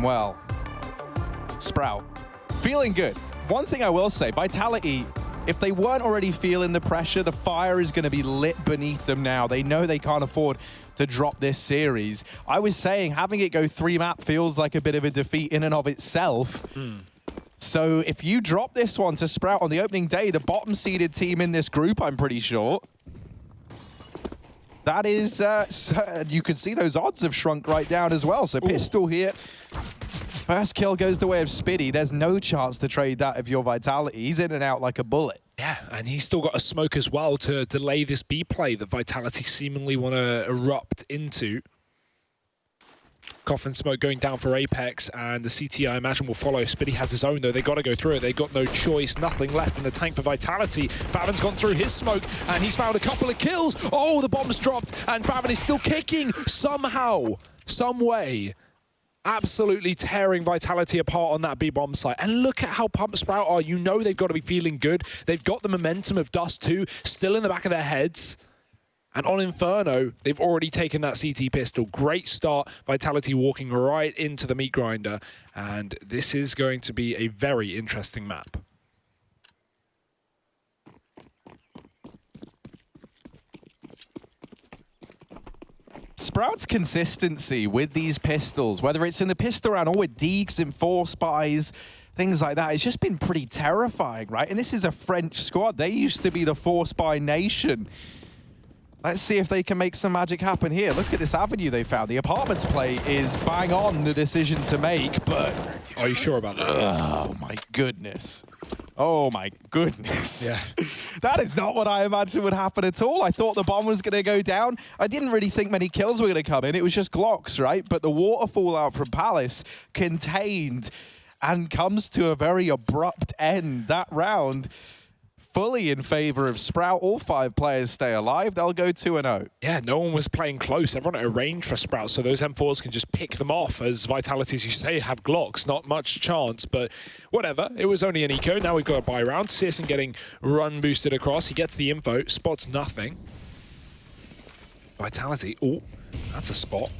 well. Sprout, feeling good. One thing I will say, Vitality, if they weren't already feeling the pressure, the fire is going to be lit beneath them now. They know they can't afford to drop this series. I was saying having it go 3-map feels like a bit of a defeat in and of itself. So if you drop this one to Sprout on the opening day, the bottom seeded team in this group, I'm pretty sure, that is, you can see those odds have shrunk right down as well. So Pistol here, first kill goes the way of Spiddy. There's no chance to trade that of your Vitality. He's in and out like a bullet. Yeah, and he's still got a smoke as well to delay this B play that Vitality seemingly want to erupt into. Coffin smoke going down for Apex, and the CT, I imagine, will follow. Spiddy has his own, though. They got to go through it. They got no choice. Nothing left in the tank for Vitality. Favin's gone through his smoke, and he's found a couple of kills. Oh, the bomb's dropped, and Favin is still kicking somehow, some way. Absolutely tearing Vitality apart on that B-bomb site. And look at how pumped Sprout are. You know they've got to be feeling good. They've got the momentum of Dust 2 still in the back of their heads. And on Inferno, they've already taken that CT pistol. Great start. Vitality walking right into the meat grinder. And this is going to be a very interesting map. Sprout's consistency with these pistols, whether it's in the pistol round or with Deeks and Force Buys, things like that, it's just been pretty terrifying, right? And this is a French squad. They used to be the Force Buy nation. Let's see if they can make some magic happen here. Look at this avenue they found. The apartments play is bang on the decision to make, but... Are you sure about that? Oh, my goodness. Oh, my goodness. Yeah. That is not what I imagined would happen at all. I thought the bomb was going to go down. I didn't really think many kills were going to come in. It was just Glocks, right? But the waterfall out from Palace contained and comes to a very abrupt end. That round fully in favor of Sprout. All 5 players stay alive. They'll go 2-0. Yeah, no one was playing close. Everyone at a range for Sprout, so those M4s can just pick them off as Vitality, as you say, have Glocks. Not much chance, but whatever. It was only an eco. Now we've got a buy round. Searson getting run boosted across. He gets the info, spots nothing. Vitality, oh, that's a spot.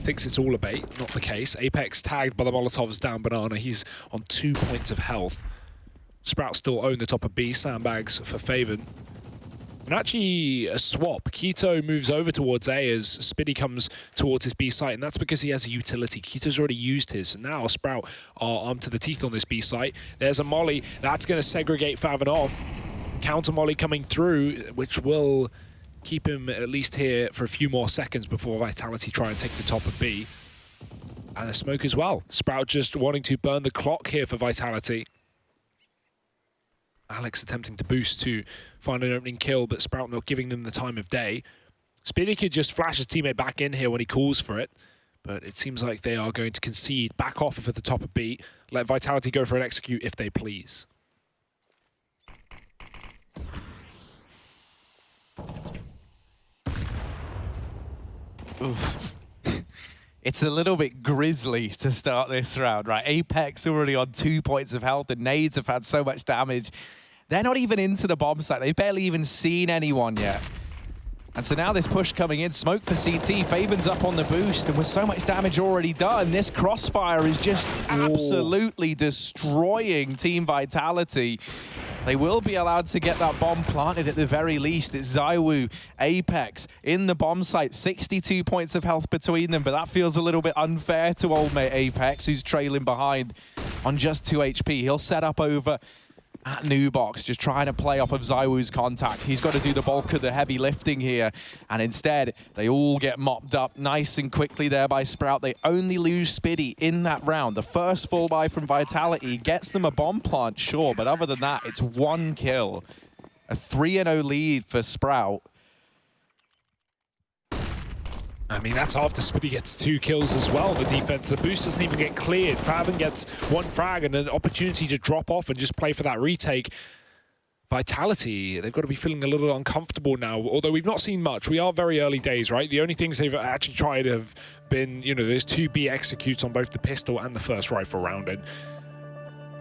Thinks it's all a bait, not the case. Apex tagged by the Molotovs down Banana. He's on 2 points of health. Sprout still own the top of B, sandbags for Faven. And actually a swap. Quito moves over towards A as Spiddy comes towards his B site, and that's because he has a utility. Quito's already used his, and now Sprout are armed to the teeth on this B site. There's a molly. That's going to segregate Faven off. Counter molly coming through, which will keep him at least here for a few more seconds before Vitality try and take the top of B. And a smoke as well. Sprout just wanting to burn the clock here for Vitality. Alex attempting to boost to find an opening kill, but Sprout not giving them the time of day. Spiddy could just flash his teammate back in here when he calls for it, but it seems like they are going to concede, back off at the top of B, let Vitality go for an execute if they please. Oof. It's a little bit grisly to start this round, right? Apex already on 2 points of health. The nades have had so much damage. They're not even into the bomb site. They've barely even seen anyone yet. And so now this push coming in, smoke for CT. Faven's up on the boost, and with so much damage already done, this crossfire is just absolutely destroying Team Vitality. They will be allowed to get that bomb planted at the very least. It's Zhamuhe, Apex in the bomb site, 62 points of health between them, but that feels a little bit unfair to old mate Apex, who's trailing behind on just 2 HP. He'll set up over at New Box, just trying to play off of Zhamuhe's contact. He's got to do the bulk of the heavy lifting here, and instead, they all get mopped up nice and quickly there by Sprout. They only lose Spiddy in that round. The first full buy from Vitality gets them a bomb plant, sure, but other than that, it's 1 kill. A 3-0 lead for Sprout. I mean, that's after Spiddy gets 2 kills as well. The defense, the boost doesn't even get cleared. Faven gets 1 frag and an opportunity to drop off and just play for that retake. Vitality, they've got to be feeling a little uncomfortable now, although we've not seen much. We are very early days, right? The only things they've actually tried have been, you know, there's 2 B executes on both the pistol and the first rifle round. And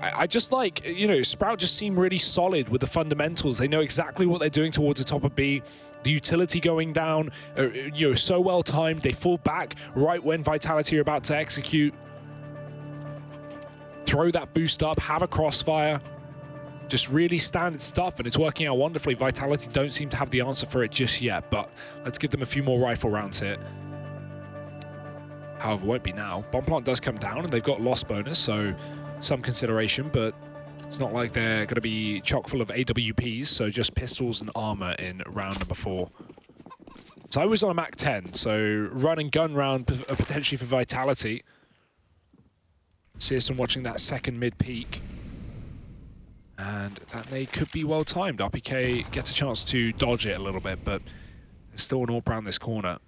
I just like, you know, Sprout just seem really solid with the fundamentals. They know exactly what they're doing towards the top of B. The utility going down, you know, so well timed. They fall back right when Vitality are about to execute. throw that boost up, have a crossfire. Just really standard stuff, and it's working out wonderfully. Vitality don't seem to have the answer for it just yet, but let's give them a few more rifle rounds here. However, won't be now. Bomb plant does come down, and they've got loss bonus, so some consideration, but it's not like they're going to be chock full of AWPs, so just pistols and armor in round number 4. So I was on a Mac 10, so run and gun round potentially for Vitality. Searson watching that second mid peak. And that nade could be well timed. Apiece gets a chance to dodge it a little bit, but there's still an AWP around this corner.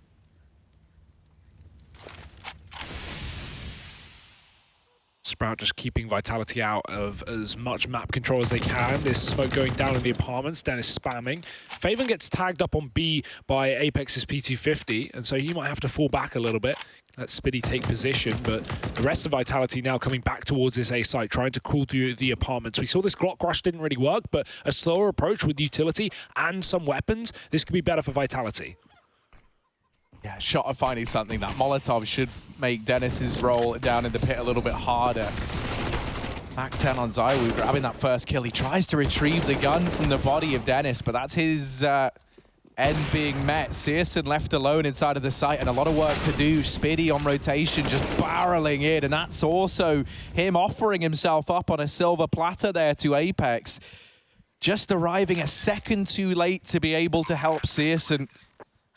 Sprout just keeping Vitality out of as much map control as they can. There's smoke going down in the apartments. Dennis spamming. Faven gets tagged up on B by Apex's P250, and so he might have to fall back a little bit. Let Spiddy take position, but the rest of Vitality now coming back towards this A site, trying to cool through the apartments. We saw this Glock rush didn't really work, but a slower approach with utility and some weapons, this could be better for Vitality. Yeah, shot of finding something. That Molotov should make Dennis's roll down in the pit a little bit harder. Mac 10 on Zhamuhe grabbing that first kill. He tries to retrieve the gun from the body of Dennis, but that's his end being met. Searson left alone inside of the site, and a lot of work to do. Spiddy on rotation, just barreling in, and that's also him offering himself up on a silver platter there to Apex. Just arriving a second too late to be able to help Searson.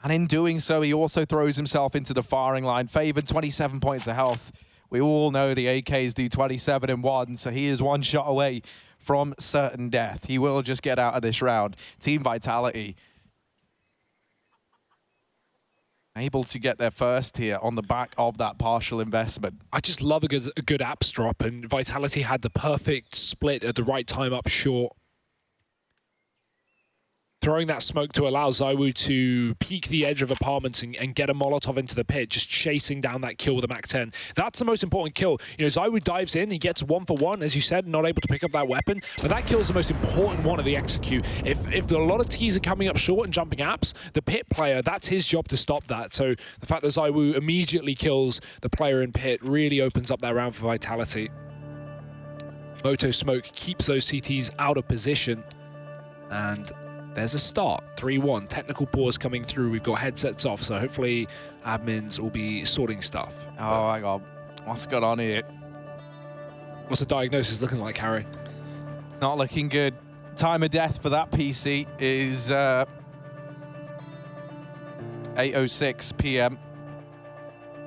And in doing so, he also throws himself into the firing line. Faven, 27 points of health. We all know the AKs do 27 in 1, so he is one shot away from certain death. He will just get out of this round. Team Vitality able to get their first here on the back of that partial investment. I just love a good apps drop, and Vitality had the perfect split at the right time up short. Throwing that smoke to allow Zhamuhe to peek the edge of apartments and get a Molotov into the pit, just chasing down that kill with a Mac 10. That's the most important kill. You know, Zhamuhe dives in, he gets 1 for 1, as you said, not able to pick up that weapon, but that kill is the most important one of the execute. If a lot of T's are coming up short and jumping apps, the pit player, that's his job to stop that. So the fact that Zhamuhe immediately kills the player in pit really opens up that round for Vitality. Moto Smoke keeps those CTs out of position, and there's a start. 3-1. Technical pause coming through. We've got headsets off, so hopefully admins will be sorting stuff. Oh my God. What's going on here? What's the diagnosis looking like, Harry? It's not looking good. Time of death for that PC is 8:06 p.m.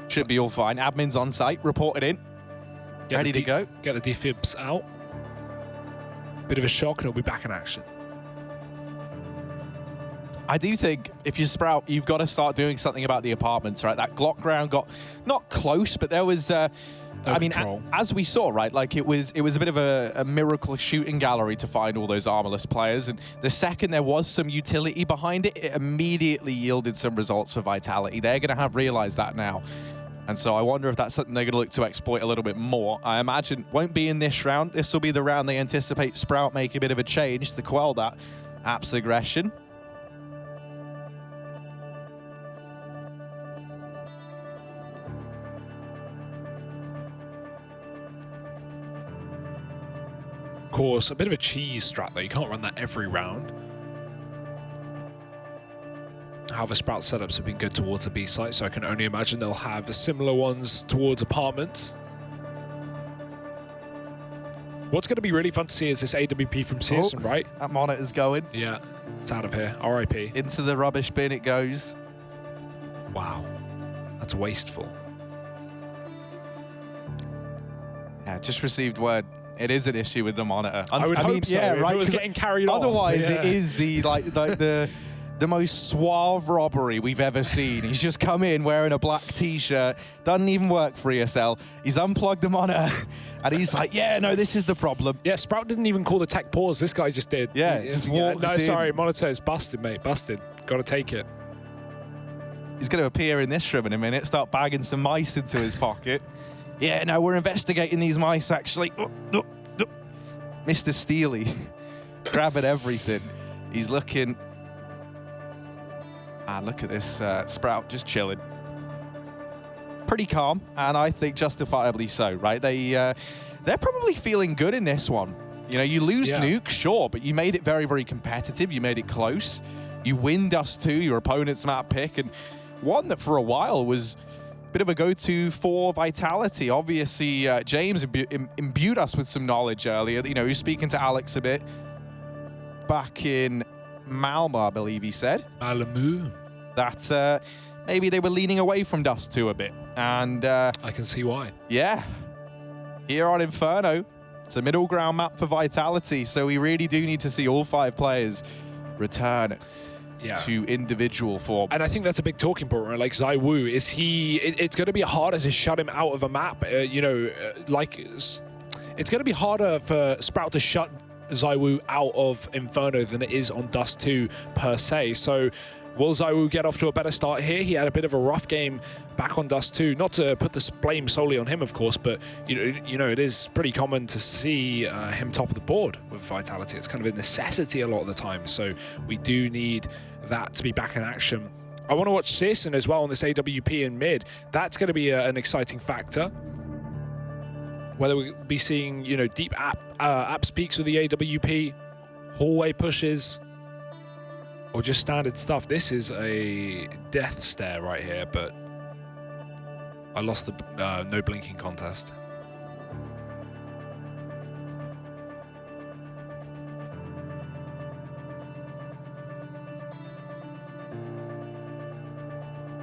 Should be all fine. Admin's on site, reported in. Ready to go. Get the defibs out. Bit of a shock, and it'll be back in action. I do think if you Sprout, you've got to start doing something about the apartments, right? That Glock round got not close, but there was, I mean, as we saw, right? Like it was a bit of a miracle shooting gallery to find all those armorless players. And the second there was some utility behind it, it immediately yielded some results for Vitality. They're going to have realized that now. And so I wonder if that's something they're going to look to exploit a little bit more. I imagine won't be in this round. This will be the round they anticipate Sprout make a bit of a change to quell that Apps aggression. Course, a bit of a cheese strat though. You can't run that every round. However, Sprout setups have been good towards the B site, so I can only imagine they'll have similar ones towards apartments. What's going to be really fun to see is this AWP from Searson, right? That monitor's going. Yeah, it's out of here. RIP. Into the rubbish bin it goes. Wow, that's wasteful. Yeah, just received word. It is an issue with the monitor. I would hope so. Yeah, right. It was getting carried on. Otherwise, it is the the most suave robbery we've ever seen. He's just come in wearing a black T-shirt. Doesn't even work for ESL. He's unplugged the monitor, and he's like, "Yeah, no, this is the problem." Yeah, Sprout didn't even call the tech pause. This guy just did. Yeah, just walked in. No, sorry, monitor is busted, mate. Busted. Got to take it. He's going to appear in this room in a minute. Start bagging some mice into his pocket. Yeah, no, we're investigating these mice, actually. Mr. Steely, grabbing everything. He's looking. Look at this Sprout, just chilling. pretty calm, and I think justifiably so, right? They're probably feeling good in this one. You know, you lose Nuke, sure, but you made it very, very competitive. You made it close. You win Dust 2, your opponent's map pick, and one that for a while was a bit of a go-to for Vitality. Obviously, James imbued us with some knowledge earlier. You know, he was speaking to Alex a bit back in Malmo, I believe he said. Malmö. That maybe they were leaning away from Dust 2 a bit. And I can see why. Yeah. Here on Inferno, it's a middle ground map for Vitality, so we really do need to see all 5 players return to individual form. And I think that's a big talking point, right? Like Zhamuhe, it's going to be harder to shut him out of a map. You know, it's going to be harder for Sprout to shut Zhamuhe out of Inferno than it is on Dust 2 per se. So will Zhamuhe get off to a better start here? He had a bit of a rough game back on Dust 2. Not to put this blame solely on him, of course, but you know, it is pretty common to see him top of the board with Vitality. It's kind of a necessity a lot of the time. So we do need that to be back in action. I want to watch Searson as well on this AWP in mid. That's going to be an exciting factor. Whether we'll be seeing, you know, deep apps peaks with the AWP, hallway pushes, or just standard stuff. This is a death stare right here, but I lost the no blinking contest.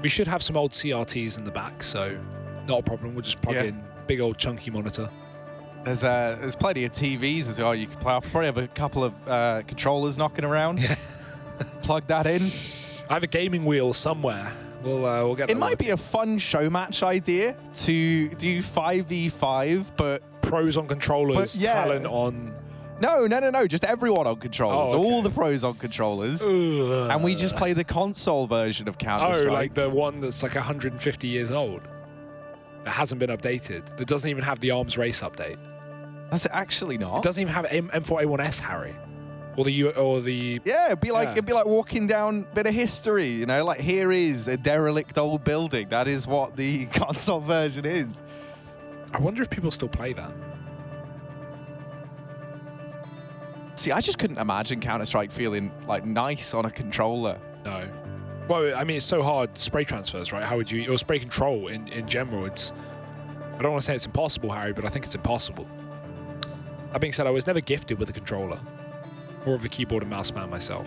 We should have some old CRTs in the back, so not a problem. We'll just plug in big old chunky monitor. There's plenty of TVs as well you can play off. Probably have a couple of controllers knocking around. Yeah. Plug that in. I have a gaming wheel somewhere. We'll get that. It might be a fun show match idea to do 5v5, but pros on controllers, talent on. No, just everyone on controllers. Oh, okay. All the pros on controllers. And we just play the console version of Counter-Strike. Oh, like the one that's like 150 years old. That hasn't been updated. That doesn't even have the Arms Race update. Does it actually not? It doesn't even have M4A1S, Harry. Or the Yeah, it'd be like walking down a bit of history, you know, like here is a derelict old building. That is what the console version is. I wonder if people still play that. See, I just couldn't imagine Counter-Strike feeling like nice on a controller. No. Well, I mean, it's so hard. Spray transfers, right? How would you, or spray control in general? It's, I don't want to say it's impossible, Harry, but I think it's impossible. That being said, I was never gifted with a controller. More of a keyboard and mouse man myself.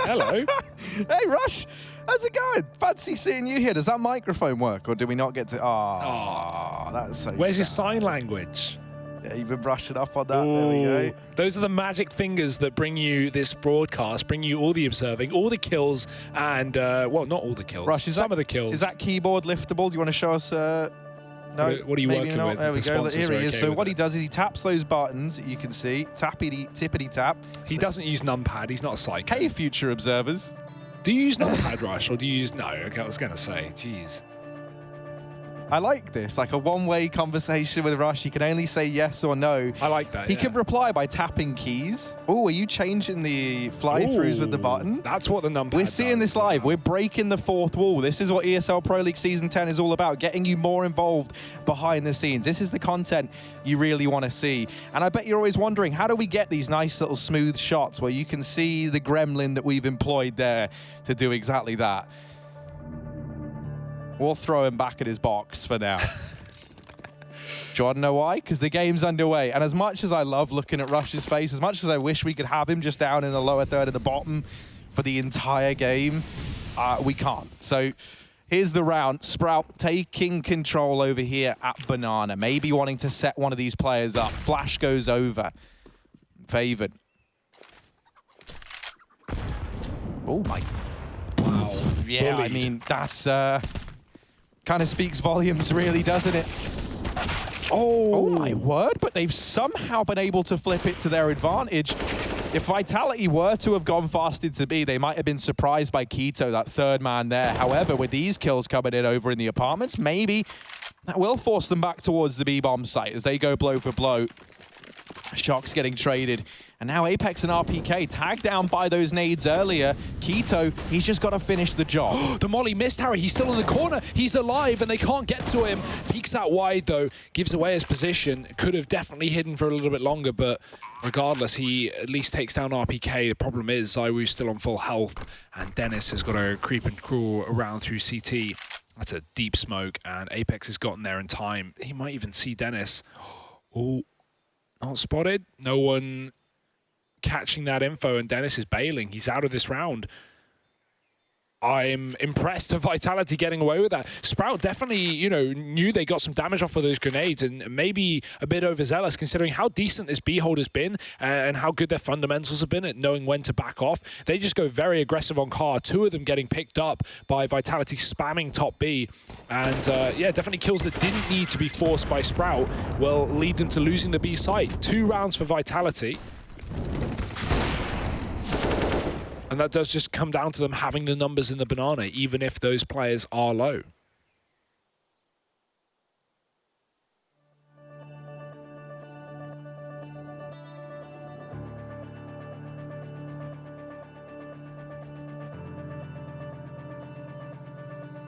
Hello. Hey, Rush. How's it going? Fancy seeing you here. Does that microphone work, or do we not get to... Oh, that's so Where's sad. your sign language? Yeah, you've been brushing up on that. Ooh, there we go. Those are the magic fingers that bring you this broadcast, bring you all the observing, all the kills, and, well, not all the kills. Rush, some of the kills. Is that keyboard liftable? Do you want to show us... No, what are you working with? There we go. Here he is. So what he it. does is he taps those buttons that you can see. Tippity tap. He doesn't use numpad. He's not a psycho. Hey, future observers. Do you use numpad, Rush, or do you use... No, okay, I was going to say, jeez. I like this, like a one-way conversation with Rush. You can only say yes or no. I like that, He can reply by tapping keys. Oh, are you changing the fly-throughs with the button? That's what the numpad We're seeing this live. We're breaking the fourth wall. This is what ESL Pro League Season 10 is all about, getting you more involved behind the scenes. This is the content you really want to see. And I bet you're always wondering, how do we get these nice little smooth shots where you can see the gremlin that we've employed there to do exactly that? We'll throw him back at his box for now. Do you want to know why? Because the game's underway. And as much as I love looking at Rush's face, as much as I wish we could have him just down in the lower third at the bottom for the entire game, we can't. So here's the round. Sprout taking control over here at Banana. Maybe wanting to set one of these players up. Flash goes over. Favored. Oh, my. Wow. Yeah, bullied. I mean, that's... kind of speaks volumes, really, doesn't it? Oh, my word, but they've somehow been able to flip it to their advantage. If Vitality were to have gone fast into B, they might have been surprised by Quito, that third man there. However, with these kills coming in over in the apartments, maybe that will force them back towards the B-bomb site as they go blow for blow. Shock's getting traded. And now Apex and RPK tagged down by those nades earlier. Quito, he's just got to finish the job. The molly missed Harry. He's still in the corner. He's alive and they can't get to him. Peeks out wide though, gives away his position. Could have definitely hidden for a little bit longer, but regardless, he at least takes down RPK. The problem is ZywOo's still on full health and Dennis has got to creep and crawl around through CT. That's a deep smoke and Apex has gotten there in time. He might even see Dennis. Oh, not spotted. No one catching that info and Dennis is bailing. He's out of this round. I'm impressed with Vitality getting away with that. Sprout definitely, you know, knew they got some damage off of those grenades and maybe a bit overzealous considering how decent this B-hold has been and how good their fundamentals have been at knowing when to back off. They just go very aggressive on car. Two of them getting picked up by Vitality spamming top B. And yeah, definitely kills that didn't need to be forced by Sprout will lead them to losing the B site. 2 rounds for Vitality. And that does just come down to them having the numbers in the banana, even if those players are low.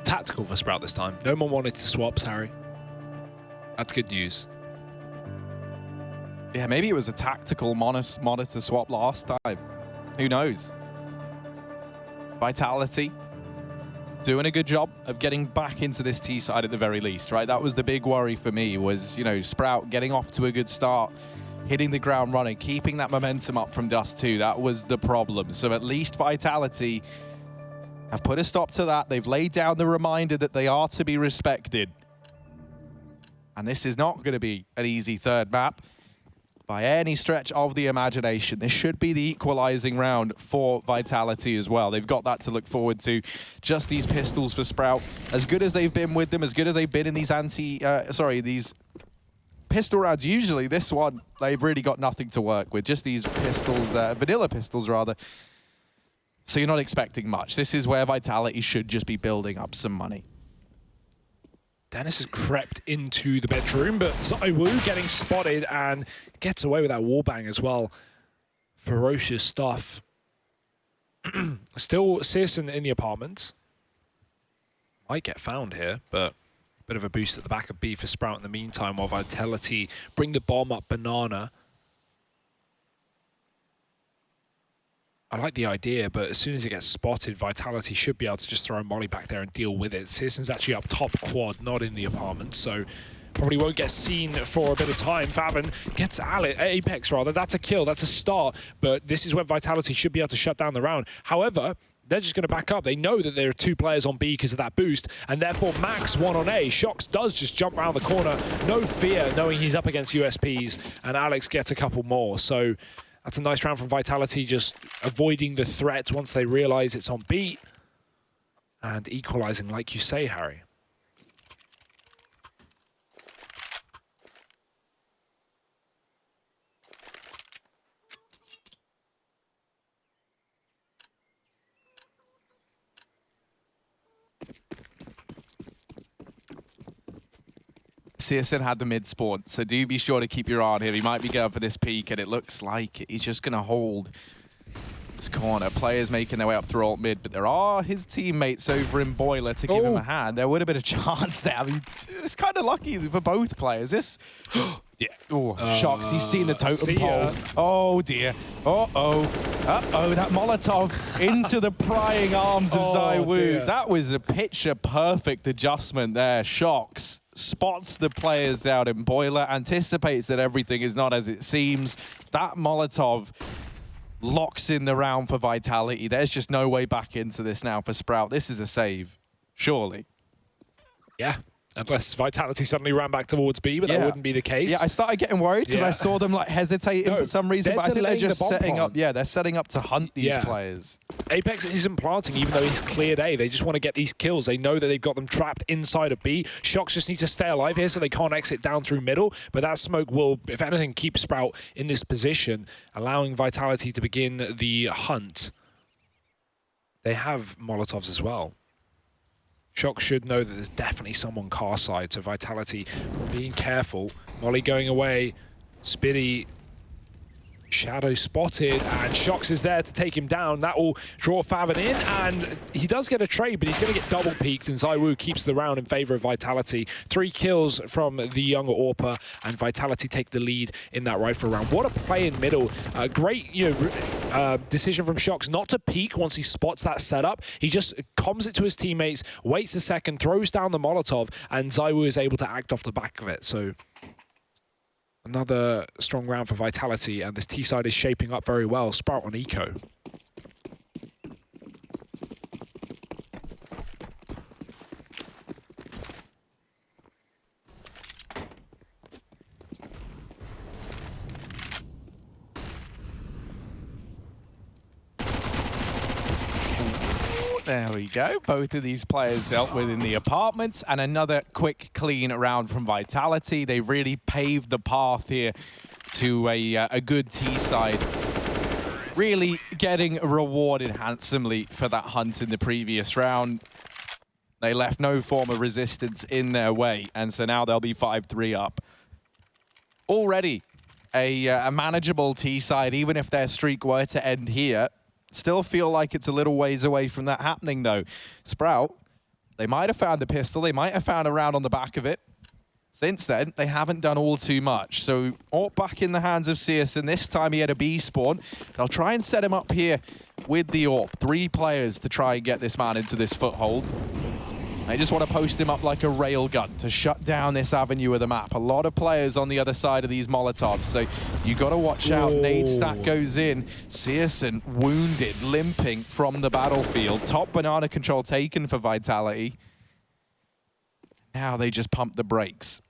Tactical for Sprout this time. No one wanted to swaps, Harry. That's good news. Yeah, maybe it was a tactical monitor swap last time. Who knows? Vitality doing a good job of getting back into this T side at the very least, right? That was the big worry for me was, you know, Sprout getting off to a good start, hitting the ground running, keeping that momentum up from Dust 2. That was the problem. So at least Vitality have put a stop to that. They've laid down the reminder that they are to be respected. And this is not going to be an easy third map by any stretch of the imagination. This should be the equalizing round for Vitality as well. They've got that to look forward to. Just these pistols for Sprout. As good as they've been with them, as good as they've been in these these pistol rounds, usually this one, they've really got nothing to work with. Just these pistols, vanilla pistols rather. So you're not expecting much. This is where Vitality should just be building up some money. Dennis has crept into the bedroom, but ZywOo getting spotted and gets away with that wallbang as well. Ferocious stuff. Still Searson in the apartment. Might get found here, but a bit of a boost at the back of B for Sprout in the meantime while Vitality bring the bomb up banana. I like the idea, but as soon as it gets spotted, Vitality should be able to just throw a molly back there and deal with it. Searson's actually up top quad, not in the apartment, so probably won't get seen for a bit of time. Faven gets Apex rather. That's a kill, that's a start, but this is when Vitality should be able to shut down the round. However, they're just going to back up. They know that there are 2 players on B because of that boost, and therefore Max 1 on A. Shox does just jump around the corner, no fear, knowing he's up against USPs, and Alex gets a couple more. So that's a nice round from Vitality, just avoiding the threat once they realize it's on B and equalizing, like you say, Harry. Searson had the mid spawn, so do be sure to keep your eye on him. He might be going for this peak, and it looks like he's just going to hold this corner. Players making their way up through alt mid, but there are his teammates over in Boiler to give him a hand. There would have been a chance there. I mean, it's kind of lucky for both players. This, yeah, oh, Shox. He's seen the totem pole. Oh dear. Uh-oh. Uh-oh, that Molotov into the prying arms of ZywOo. Dear. That was a picture-perfect adjustment there. Shox spots the players down in Boiler, anticipates that everything is not as it seems. That Molotov locks in the round for Vitality. There's just no way back into this now for Sprout. This is a save, surely. Yeah. Unless Vitality suddenly ran back towards B, but that wouldn't be the case. Yeah, I started getting worried because I saw them like hesitating for some reason, but I think they're just setting up. Yeah, they're setting up to hunt these players. Apex isn't planting, even though he's cleared A. They just want to get these kills. They know that they've got them trapped inside of B. Shox just needs to stay alive here so they can't exit down through middle, but that smoke will, if anything, keep Sprout in this position, allowing Vitality to begin the hunt. They have Molotovs as well. Shox should know that there's definitely someone car side, so Vitality being careful. Molly going away. Spitty Shadow spotted, and Shox is there to take him down. That will draw Faven in, and he does get a trade, but he's going to get double peaked, and ZywOo keeps the round in favor of Vitality. 3 kills from the younger Orpa, and Vitality take the lead in that rifle round. What a play in middle. Great, decision from Shox not to peek once he spots that setup. He just comms it to his teammates, waits a second, throws down the Molotov, and ZywOo is able to act off the back of it. So another strong round for Vitality, and this T side is shaping up very well. Sprout on Eco. There we go. Both of these players dealt with in the apartments, and another quick, clean round from Vitality. They really paved the path here to a good T side. Really getting rewarded handsomely for that hunt in the previous round. They left no form of resistance in their way, and so now they'll be 5-3 up. Already a manageable T side, even if their streak were to end here. Still feel like it's a little ways away from that happening, though. Sprout, they might have found the pistol. They might have found a round on the back of it. Since then, they haven't done all too much. So, all back in the hands of Searson. This time he had a B spawn. They'll try and set him up here with the AWP. 3 players to try and get this man into this foothold. They just want to post him up like a railgun to shut down this avenue of the map. A lot of players on the other side of these Molotovs, so you got to watch out. Nade stack goes in. Searson wounded, limping from the battlefield. Top banana control taken for Vitality. Now they just pump the brakes.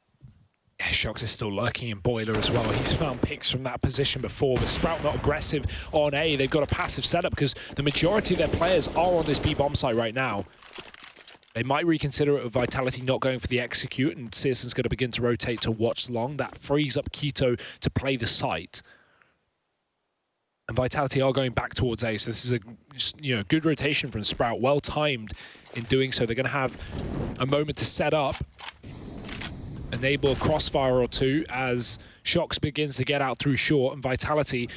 Yeah, Shox is still lurking in Boiler as well. He's found picks from that position before, but Sprout not aggressive on A. They've got a passive setup because the majority of their players are on this B bomb site right now. They might reconsider it with Vitality not going for the execute, and Searson's going to begin to rotate to watch long. That frees up Quito to play the site. And Vitality are going back towards A, so this is a good rotation from Sprout, well timed in doing so. They're going to have a moment to set up, enable a crossfire or two as Shox begins to get out through short, and Vitality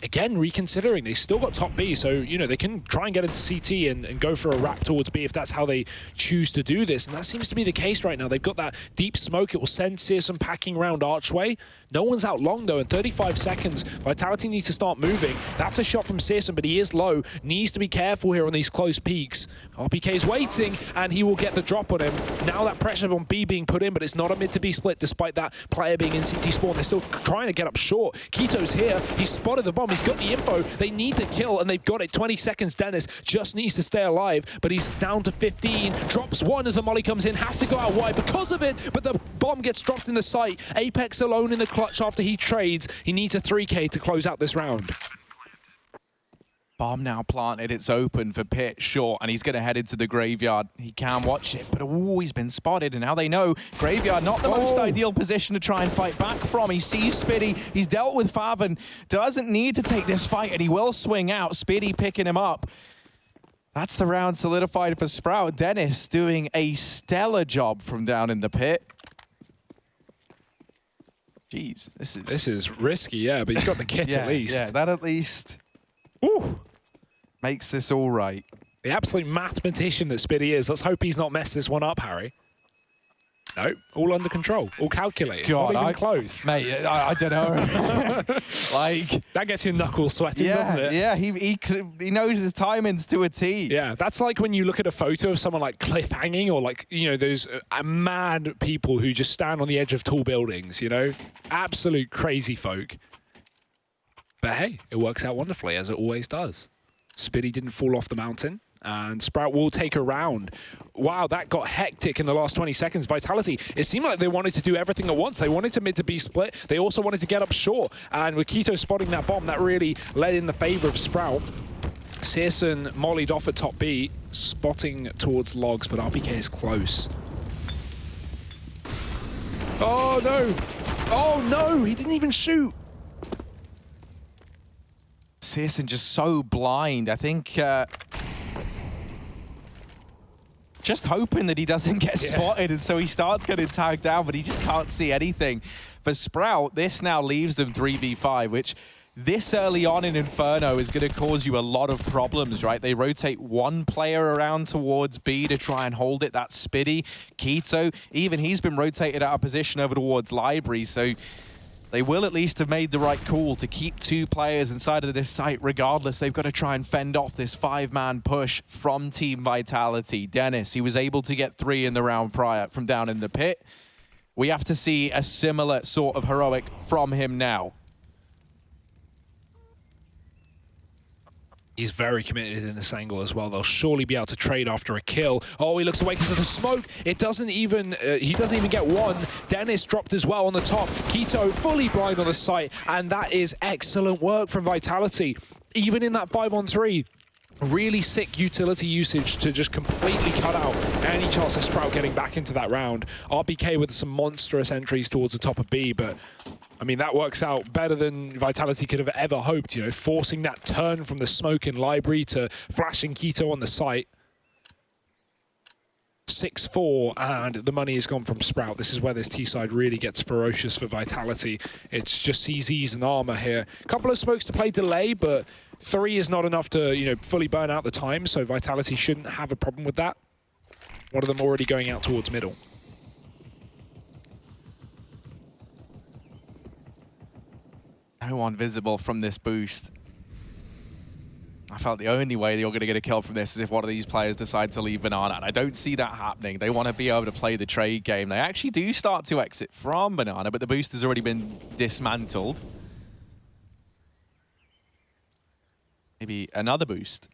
again reconsidering. They've still got top B, so they can try and get into CT and go for a wrap towards B if that's how they choose to do this, and that seems to be the case right now. They've got that deep smoke. It will send Searson packing around Archway. No one's out long though. In 35 seconds, Vitality needs to start moving. That's a shot from Searson, but he is low. Needs to be careful here on these close peaks. RPK's waiting, and he will get the drop on him. Now that pressure on B being put in, but it's not a mid to B split despite that player being in CT spawn. They're still trying to get up short. Quito's here. He's spotted the bomb. He's got the info. They need the kill, and they've got it. 20 seconds. Dennis just needs to stay alive, but he's down to 15. Drops one as the molly comes in. Has to go out wide because of it, but the bomb gets dropped in the site. Apex alone in the clutch after he trades. He needs a 3K to close out this round. Bomb now planted. It's open for Pitt short, and he's going to head into the graveyard. He can watch it, but he's been spotted, and now they know graveyard not the most ideal position to try and fight back from. He sees Spiddy. He's dealt with Faven. Doesn't need to take this fight, and he will swing out. Spiddy picking him up. That's the round solidified for Sprout. Dennis doing a stellar job from down in the pit. Jeez, this is risky, yeah, but he's got the kit at least. Yeah, that at least makes this all right. The absolute mathematician that Spiddy is. Let's hope he's not messed this one up, Harry. No, all under control, all calculated. God, not even close. Mate, I don't know. That gets your knuckles sweating, doesn't it? Yeah, he knows his timings to a T. Yeah, that's like when you look at a photo of someone like cliffhanging, or like, those mad people who just stand on the edge of tall buildings, Absolute crazy folk. But hey, it works out wonderfully, as it always does. Spiddy didn't fall off the mountain, and Sprout will take a round. Wow, that got hectic in the last 20 seconds. Vitality, it seemed like they wanted to do everything at once. They wanted to mid to B split. They also wanted to get up short, and with Quito spotting that bomb, that really led in the favor of Sprout. Searson mollied off at top B, spotting towards logs, but RPK is close. Oh no! Oh no! He didn't even shoot! Searson just so blind. I think just hoping that he doesn't get spotted, and so he starts getting tagged down, but he just can't see anything. For Sprout, this now leaves them 3v5, which this early on in Inferno is going to cause you a lot of problems, right? They rotate one player around towards B to try and hold it. That's Spitty. Quito, even he's been rotated out of position over towards Library, so they will at least have made the right call to keep 2 players inside of this site regardless. They've got to try and fend off this 5-man push from Team Vitality. Dennis, he was able to get 3 in the round prior from down in the pit. We have to see a similar sort of heroic from him now. He's very committed in this angle as well. They'll surely be able to trade after a kill. Oh, he looks away because of the smoke. It doesn't even, he doesn't even get one. Dennis dropped as well on the top. Quito fully blind on the site, and that is excellent work from Vitality. Even in that 5-on-3, really sick utility usage to just completely cut out any chance of Sprout getting back into that round. RBK with some monstrous entries towards the top of B, but I mean, that works out better than Vitality could have ever hoped, you know, forcing that turn from the smoke in Library to flashing Quito on the site. 6-4, and the money has gone from Sprout. This is where this T-side really gets ferocious for Vitality. It's just CZs and armor here. A couple of smokes to play delay, but 3 is not enough to, you know, fully burn out the time, so Vitality shouldn't have a problem with that. One of them already going out towards middle. No one visible from this boost. I felt the only way you're going to get a kill from this is if one of these players decide to leave Banana, and I don't see that happening. They want to be able to play the trade game. They actually do start to exit from Banana, but the boost has already been dismantled. Maybe another boost.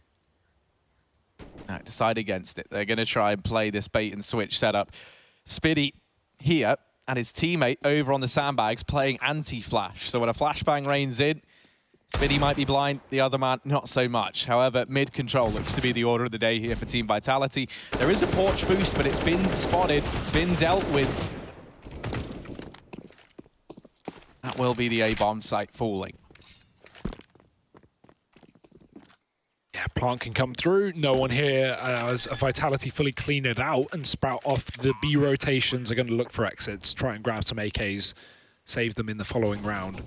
No, decide against it. They're going to try and play this bait and switch setup. Spitty here and his teammate over on the sandbags playing anti-flash. So when a flashbang rains in, Spitty might be blind, the other man not so much. However, mid-control looks to be the order of the day here for Team Vitality. There is a porch boost, but it's been spotted, been dealt with. That will be the A-bomb site falling. Yeah, plant can come through. No one here as a Vitality fully clean it out, and Sprout off the B rotations are going to look for exits, try and grab some AKs, save them in the following round.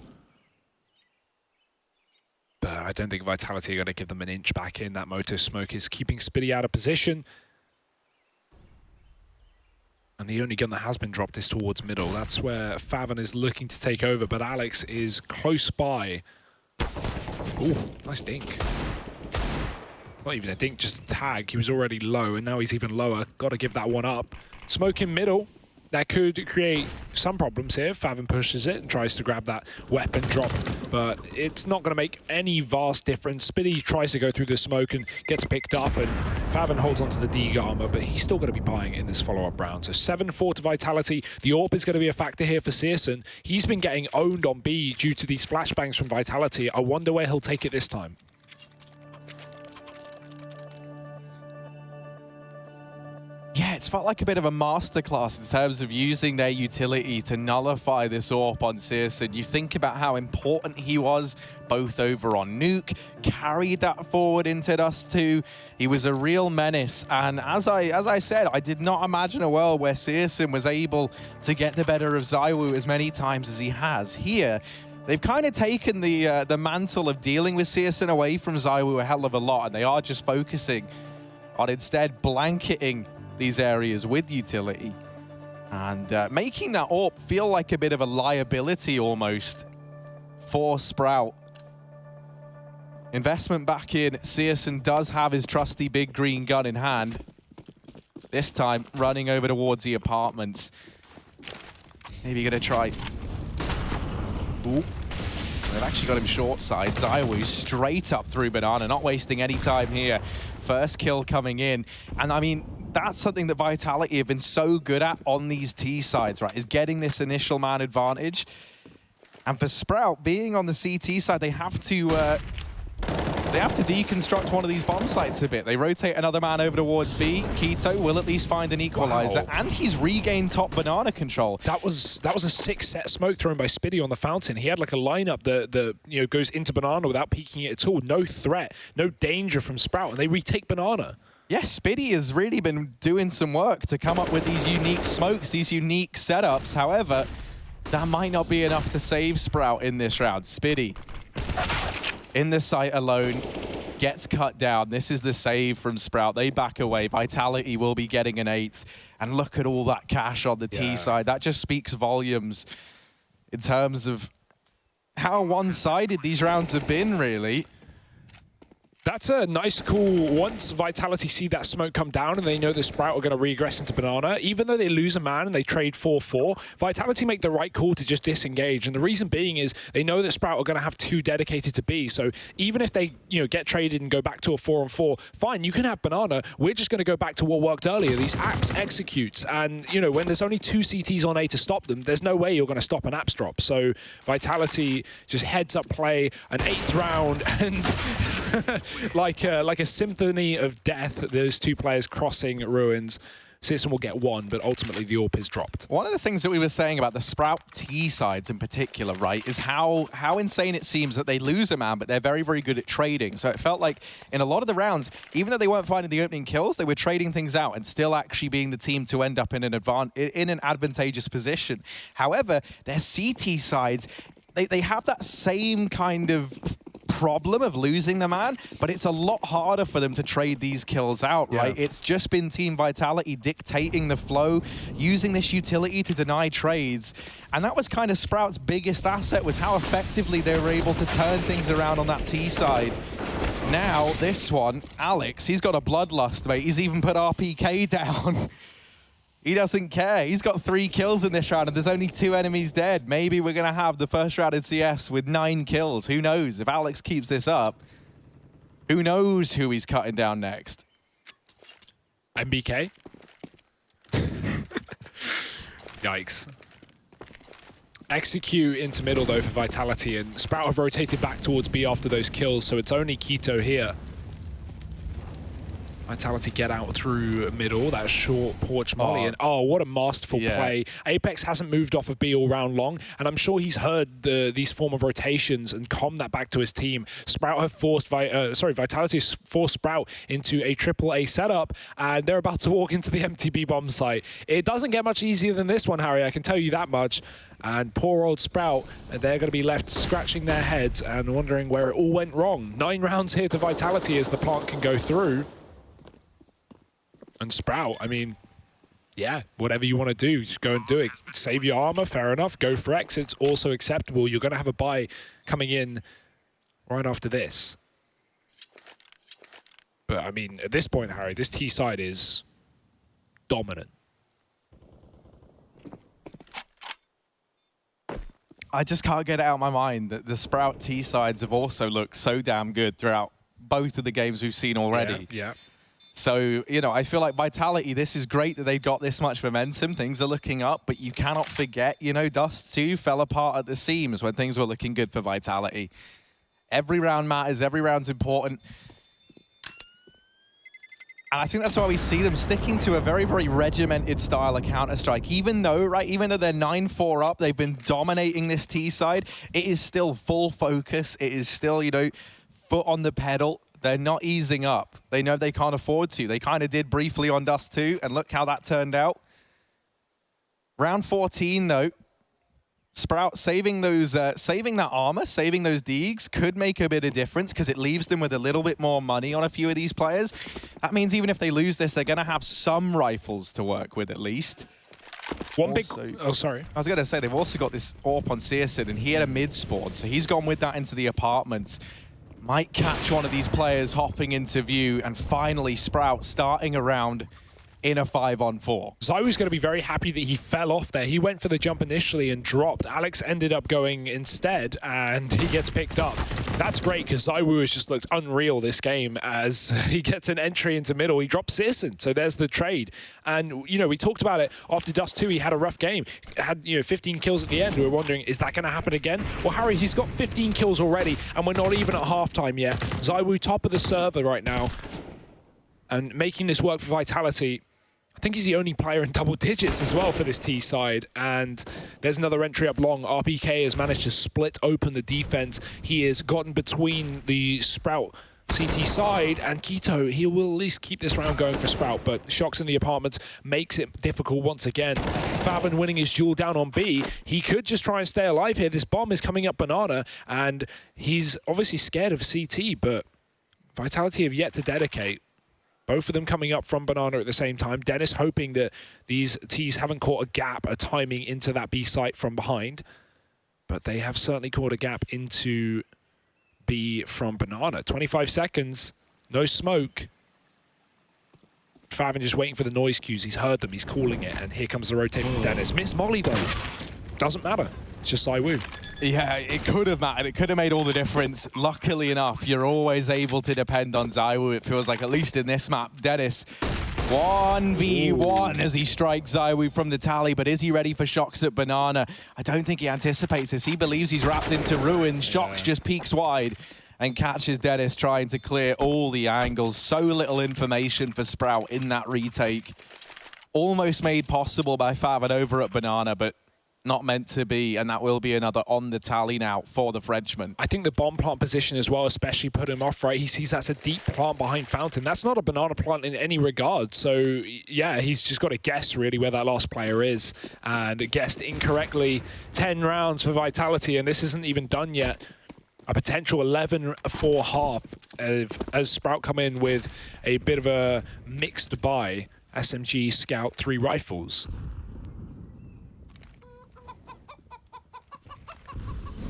But I don't think Vitality are going to give them an inch back in. That Moto Smoke is keeping Spitty out of position. And the only gun that has been dropped is towards middle. That's where Faven is looking to take over, but Alex is close by. Ooh, nice dink. Not even a dink, just a tag. He was already low, and now he's even lower. Got to give that one up. Smoke in middle. That could create some problems here. Faven pushes it and tries to grab that weapon dropped, but it's not going to make any vast difference. Spitty tries to go through the smoke and gets picked up, and Faven holds onto the D armor, but he's still going to be buying it in this follow-up round. So 7-4 to Vitality. The AWP is going to be a factor here for Searson. He's been getting owned on B due to these flashbangs from Vitality. I wonder where he'll take it this time. Yeah, it's felt like a bit of a masterclass in terms of using their utility to nullify this AWP on Searson. You think about how important he was, both over on Nuke, carried that forward into Dust 2. He was a real menace, and as I said, I did not imagine a world where Searson was able to get the better of Zhamuhe as many times as he has. Here, they've kind of taken the mantle of dealing with Searson away from Zhamuhe a hell of a lot, and they are just focusing on instead blanketing these areas with utility and making that AWP feel like a bit of a liability almost for Sprout. Investment back in. Searson does have his trusty big green gun in hand. This time running over towards the apartments. Maybe gonna try. Ooh. They've actually got him short side. Zhamuhe straight up through Banana, not wasting any time here. First kill coming in. And I mean, that's something that Vitality have been so good at on these T sides, right? Is getting this initial man advantage. And for Sprout, being on the CT side, they have to deconstruct one of these bomb sites a bit. They rotate another man over towards B. Quito will at least find an equalizer, wow. And he's regained top Banana control. That was a 6-set smoke thrown by Spitty on the fountain. He had like a lineup that goes into Banana without peeking it at all. No threat, no danger from Sprout, and they retake Banana. Yes, Spitty has really been doing some work to come up with these unique smokes, these unique setups. However, that might not be enough to save Sprout in this round. Spitty In the site alone, gets cut down. This is the save from Sprout. They back away. Vitality will be getting an 8th. And look at all that cash on the T side. That just speaks volumes in terms of how one-sided these rounds have been, really. That's a nice call. Once Vitality see that smoke come down and they know the Sprout are going to regress into Banana, even though they lose a man and they trade 4-4, Vitality make the right call to just disengage. And the reason being is they know that Sprout are going to have 2 dedicated to B. So even if they get traded and go back to a 4-on-4, fine, you can have Banana. We're just going to go back to what worked earlier. These apps executes. And, when there's only 2 CTs on A to stop them, there's no way you're going to stop an apps drop. So Vitality just heads up play, an 8th round, and like a symphony of death, those 2 players crossing ruins. Searson will get 1, but ultimately the AWP is dropped. One of the things that we were saying about the Sprout T sides in particular, right, is how insane it seems that they lose a man, but they're very, very good at trading. So it felt like in a lot of the rounds, even though they weren't finding the opening kills, they were trading things out and still actually being the team to end up in an advantageous position. However, their CT sides, they have that same kind of problem of losing the man, but it's a lot harder for them to trade these kills out, right? It's just been Team Vitality dictating the flow, using this utility to deny trades. And that was kind of Sprout's biggest asset, was how effectively they were able to turn things around on that T side. Now, this one, Alex, he's got a bloodlust, mate. He's even put RPK down. He doesn't care. He's got 3 kills in this round, and there's only 2 enemies dead. Maybe we're going to have the first round in CS with 9 kills. Who knows? If Alex keeps this up, who knows who he's cutting down next? MBK? Yikes. Execute into middle, though, for Vitality, and Sprout have rotated back towards B after those kills, so it's only Quito here. Vitality get out through middle, that short porch molly, and what a masterful play. Apex hasn't moved off of B all round long, and I'm sure he's heard these form of rotations and calmed that back to his team. Sprout have forced, Vitality has forced Sprout into a AAA setup, and they're about to walk into the MTB bomb site. It doesn't get much easier than this one, Harry, I can tell you that much. And poor old Sprout, they're going to be left scratching their heads and wondering where it all went wrong. 9 rounds here to Vitality as the plant can go through. And Sprout, I mean, yeah, whatever you want to do, just go and do it. Save your armor, fair enough. Go for exits, also acceptable. You're going to have a buy coming in right after this. But, I mean, at this point, Harry, this T side is dominant. I just can't get it out of my mind that the Sprout T sides have also looked so damn good throughout both of the games we've seen already. Yeah. So, I feel like Vitality, this is great that they've got this much momentum. Things are looking up, but you cannot forget, Dust 2 fell apart at the seams when things were looking good for Vitality. Every round matters, every round's important. And I think that's why we see them sticking to a very, very regimented style of Counter-Strike. Even though they're 9-4 up, they've been dominating this T side, it is still full focus. It is still, foot on the pedal. They're not easing up. They know they can't afford to. They kind of did briefly on Dust 2, and look how that turned out. Round 14, though, Sprout saving that armor, saving those Deegs could make a bit of difference because it leaves them with a little bit more money on a few of these players. That means even if they lose this, they're going to have some rifles to work with at least. Sorry. I was going to say, they've also got this AWP on Searson, and he had a mid spawn, so he's gone with that into the apartments. Might catch one of these players hopping into view, and finally Sprout starting a round in a 5-on-4. Zywu's going to be very happy that he fell off there. He went for the jump initially and dropped. Alex ended up going instead, and he gets picked up. That's great, because Zywoo has just looked unreal this game as he gets an entry into middle. He drops Searson, so there's the trade. And, we talked about it. After Dust 2, he had a rough game. Had, 15 kills at the end. We were wondering, is that going to happen again? Well, Harry, he's got 15 kills already, and we're not even at halftime yet. Zywoo top of the server right now, and making this work for Vitality. I think he's the only player in double digits as well for this T side. And there's another entry up long. RPK has managed to split open the defense. He has gotten between the Sprout CT side, and Quito, he will at least keep this round going for Sprout, but Shocks in the apartments makes it difficult once again. Faven winning his duel down on B. He could just try and stay alive here. This bomb is coming up Banana, and he's obviously scared of CT, but Vitality have yet to dedicate. Both of them coming up from Banana at the same time. Dennis hoping that these Ts haven't caught a gap, a timing into that B site from behind, but they have certainly caught a gap into B from Banana. 25 seconds, no smoke. Faven just waiting for the noise cues. He's heard them, he's calling it, and here comes the rotate from Dennis. Miss Molly though. Doesn't matter. It's just Zhamuhe. Yeah, it could have mattered. It could have made all the difference. Luckily enough, you're always able to depend on Zhamuhe. It feels like, at least in this map, Dennis 1v1 as he strikes Zhamuhe from the tally, but is he ready for Shocks at Banana? I don't think he anticipates this. He believes he's wrapped into ruins. Shocks just peeks wide and catches Dennis trying to clear all the angles. So little information for Sprout in that retake. Almost made possible by Faven over at Banana, but not meant to be, and that will be another on the tally now for the Frenchman. I think the bomb plant position as well especially put him off, right? He sees that's a deep plant behind Fountain. That's not a Banana plant in any regard. So, yeah, he's just got to guess really where that last player is, and guessed incorrectly. 10 rounds for Vitality, and this isn't even done yet. A potential 11-4 half as Sprout come in with a bit of a mixed buy. SMG, Scout, 3 rifles.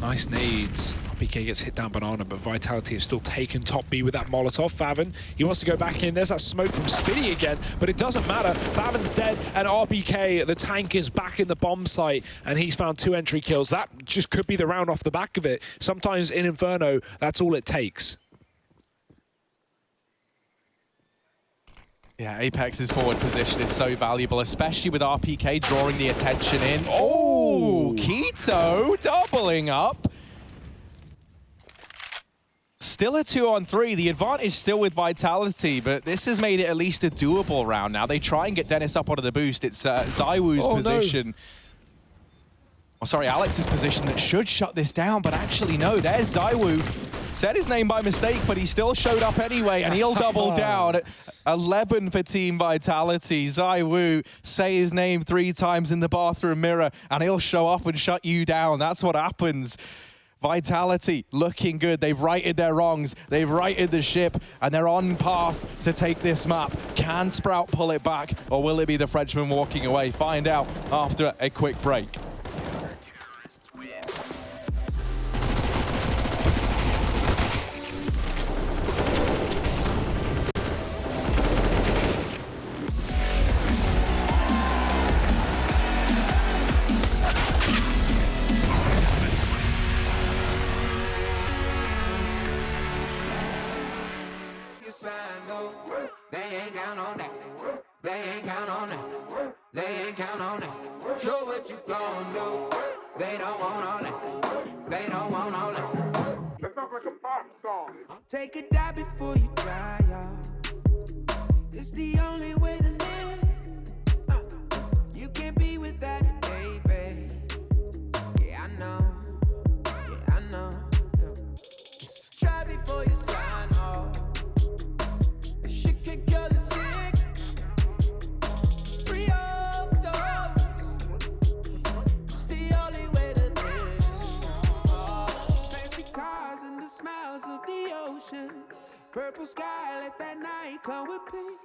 Nice nades. PK gets hit down Banana, but Vitality have still taken top B with that Molotov. Faven, he wants to go back in. There's that smoke from Spitty again, but it doesn't matter. Faven's dead, and RBK, the tank, is back in the bomb site, and he's found 2 entry kills. That just could be the round off the back of it. Sometimes in Inferno, that's all it takes. Yeah, Apex's forward position is so valuable, especially with RPK drawing the attention in. Oh, Quito doubling up. Still a 2-on-3. The advantage still with Vitality, but this has made it at least a doable round now. They try and get Dennis up onto the boost. It's Zhamuhe's position. No. Oh, sorry, Alex's position that should shut this down, but actually no, there's Zhamuhe. Said his name by mistake, but he still showed up anyway, and he'll double down. 11 for Team Vitality. Zhamuhe, say his name 3 times in the bathroom mirror, and he'll show up and shut you down. That's what happens. Vitality looking good. They've righted their wrongs. They've righted the ship, and they're on path to take this map. Can Sprout pull it back, or will it be the Frenchman walking away? Find out after a quick break. Take a dive before you dry off. It's the only way to live. You can't be without it, baby. Yeah, I know. Yeah, I know. Yeah. Try before you sign off. She could kill the sick. Real stars. It's the only way to live. Fancy cars and the smiles of the ocean. Purple sky, let that night come with peace.